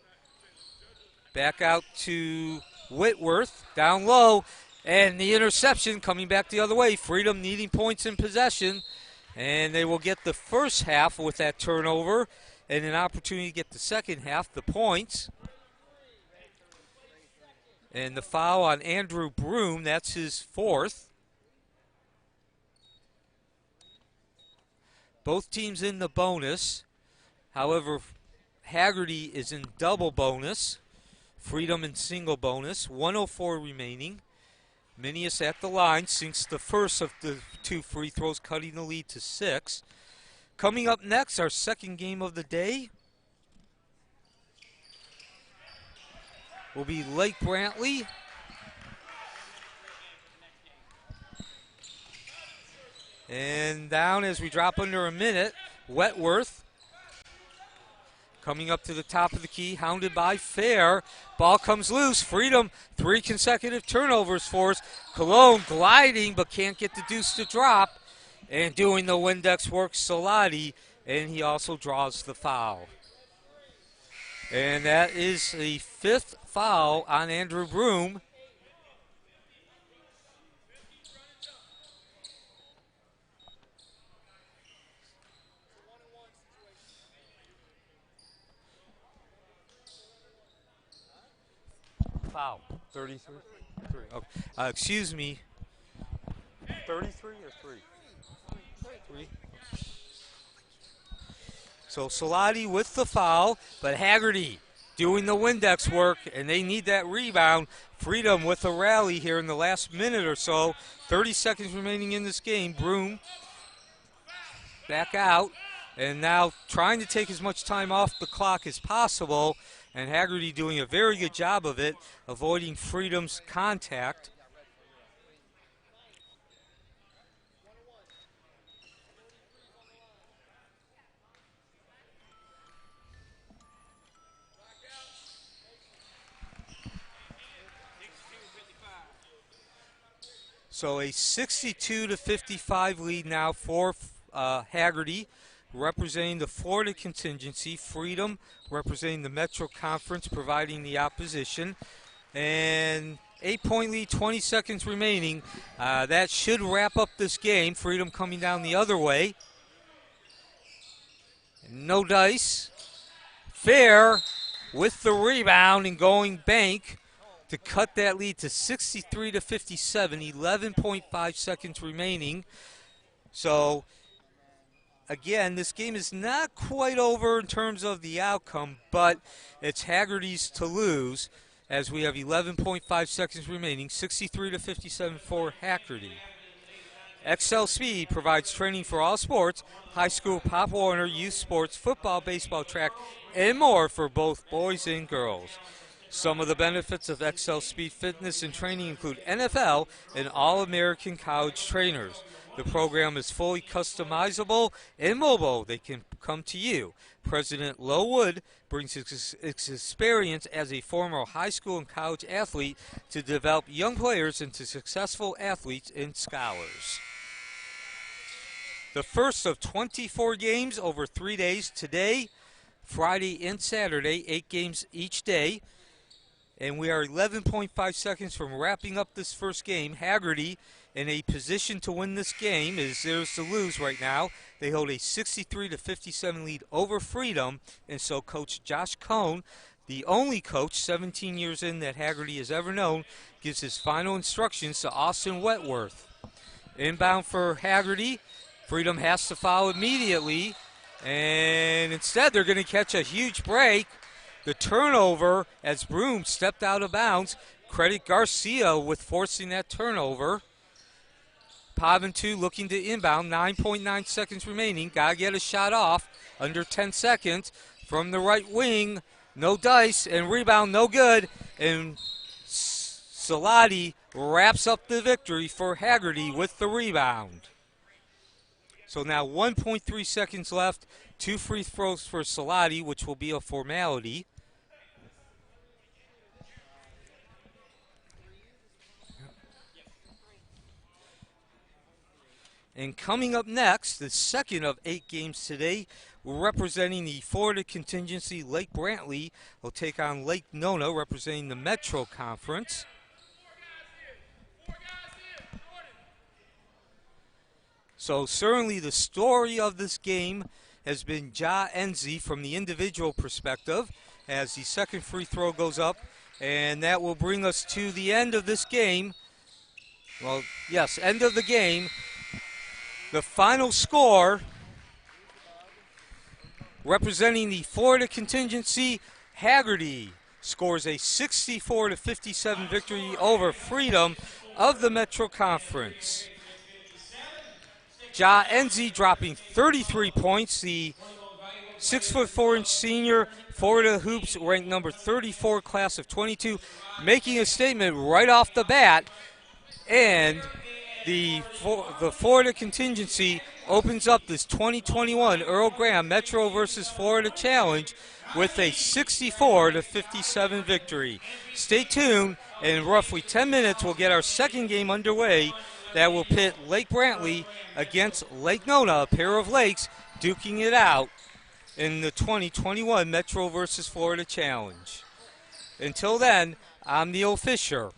Back out to Whitworth, down low, and the interception coming back the other way. Freedom needing points in possession. And they will get the first half with that turnover and an opportunity to get the second half, the points. And the foul on Andrew Broom, that's his fourth. Both teams in the bonus. However, Hagerty is in double bonus. Freedom in single bonus. 1:04 remaining. Menius at the line, sinks the first of the 2 free throws, cutting the lead to 6. Coming up next, our second game of the day will be Lake Brantley. And down as we drop under a minute, Wentworth. Coming up to the top of the key, hounded by Fair. Ball comes loose. Freedom, 3 consecutive turnovers for us. Cologne gliding, but can't get the deuce to drop. And doing the Windex work, Salati, and he also draws the foul. And that is the 5th foul on Andrew Broom. Foul. 33? Okay. Excuse me. 33 or 3? 3. So Salati with the foul, but Hagerty doing the Windex work, and they need that rebound. Freedom with a rally here in the last minute or so. 30 seconds remaining in this game. Broom back out, and now trying to take as much time off the clock as possible. and Hagerty doing a very good job of it, avoiding Freedom's contact. So a 62-55 lead now for Hagerty, representing the Florida contingency. Freedom representing the Metro Conference, providing the opposition. And 8-point lead, 20 seconds remaining. That should wrap up this game. Freedom coming down the other way. No dice. Fair with the rebound and going bank to cut that lead to 63-57, 11.5 seconds remaining. So, again, this game is not quite over in terms of the outcome, but it's Hagerty's to lose as we have 11.5 seconds remaining, 63-57 for Hagerty. XL Speed provides training for all sports, high school, Pop Warner, youth sports, football, baseball, track, and more for both boys and girls. Some of the benefits of XL Speed Fitness and Training include NFL and All-American College trainers. The program is fully customizable and mobile. They can come to you. President Lowood brings his experience as a former high school and college athlete to develop young players into successful athletes and scholars. The first of 24 games over 3 days today, Friday and Saturday, 8 games each day. And we are 11.5 seconds from wrapping up this first game. Hagerty in a position to win this game is theirs to lose right now. They hold a 63-57 lead over Freedom. And so Coach Josh Cohn, the only coach 17 years in that Hagerty has ever known, gives his final instructions to Austin Wetworth. Inbound for Hagerty. Freedom has to foul immediately. And instead they're going to catch a huge break. The turnover as Broom stepped out of bounds. Credit Garcia with forcing that turnover. Paventu looking to inbound. 9.9 seconds remaining. Got to get a shot off. Under 10 seconds. From the right wing. No dice. And rebound no good. And Salati wraps up the victory for Hagerty with the rebound. So now 1.3 seconds left. 2 free throws for Salati, which will be a formality. And coming up next, the second of 8 games today, representing the Florida contingency, Lake Brantley will take on Lake Nona, representing the Metro Conference. So certainly the story of this game has been Ja Enzi from the individual perspective as the second free throw goes up. And that will bring us to the end of this game. Well, yes, end of the game. The final score, representing the Florida contingency, Hagerty scores a 64-57 victory over Freedom of the Metro Conference. Ja Enzi dropping 33 points. The 6'4" senior, Florida Hoops ranked number 34, class of 22, making a statement right off the bat. And the Florida contingency opens up this 2021 Earl Graham Metro versus Florida Challenge with a 64-57 victory. Stay tuned. In roughly 10 minutes, we'll get our second game underway. That will pit Lake Brantley against Lake Nona, a pair of lakes duking it out in the 2021 Metro versus Florida Challenge. Until then, I'm Neil Fisher.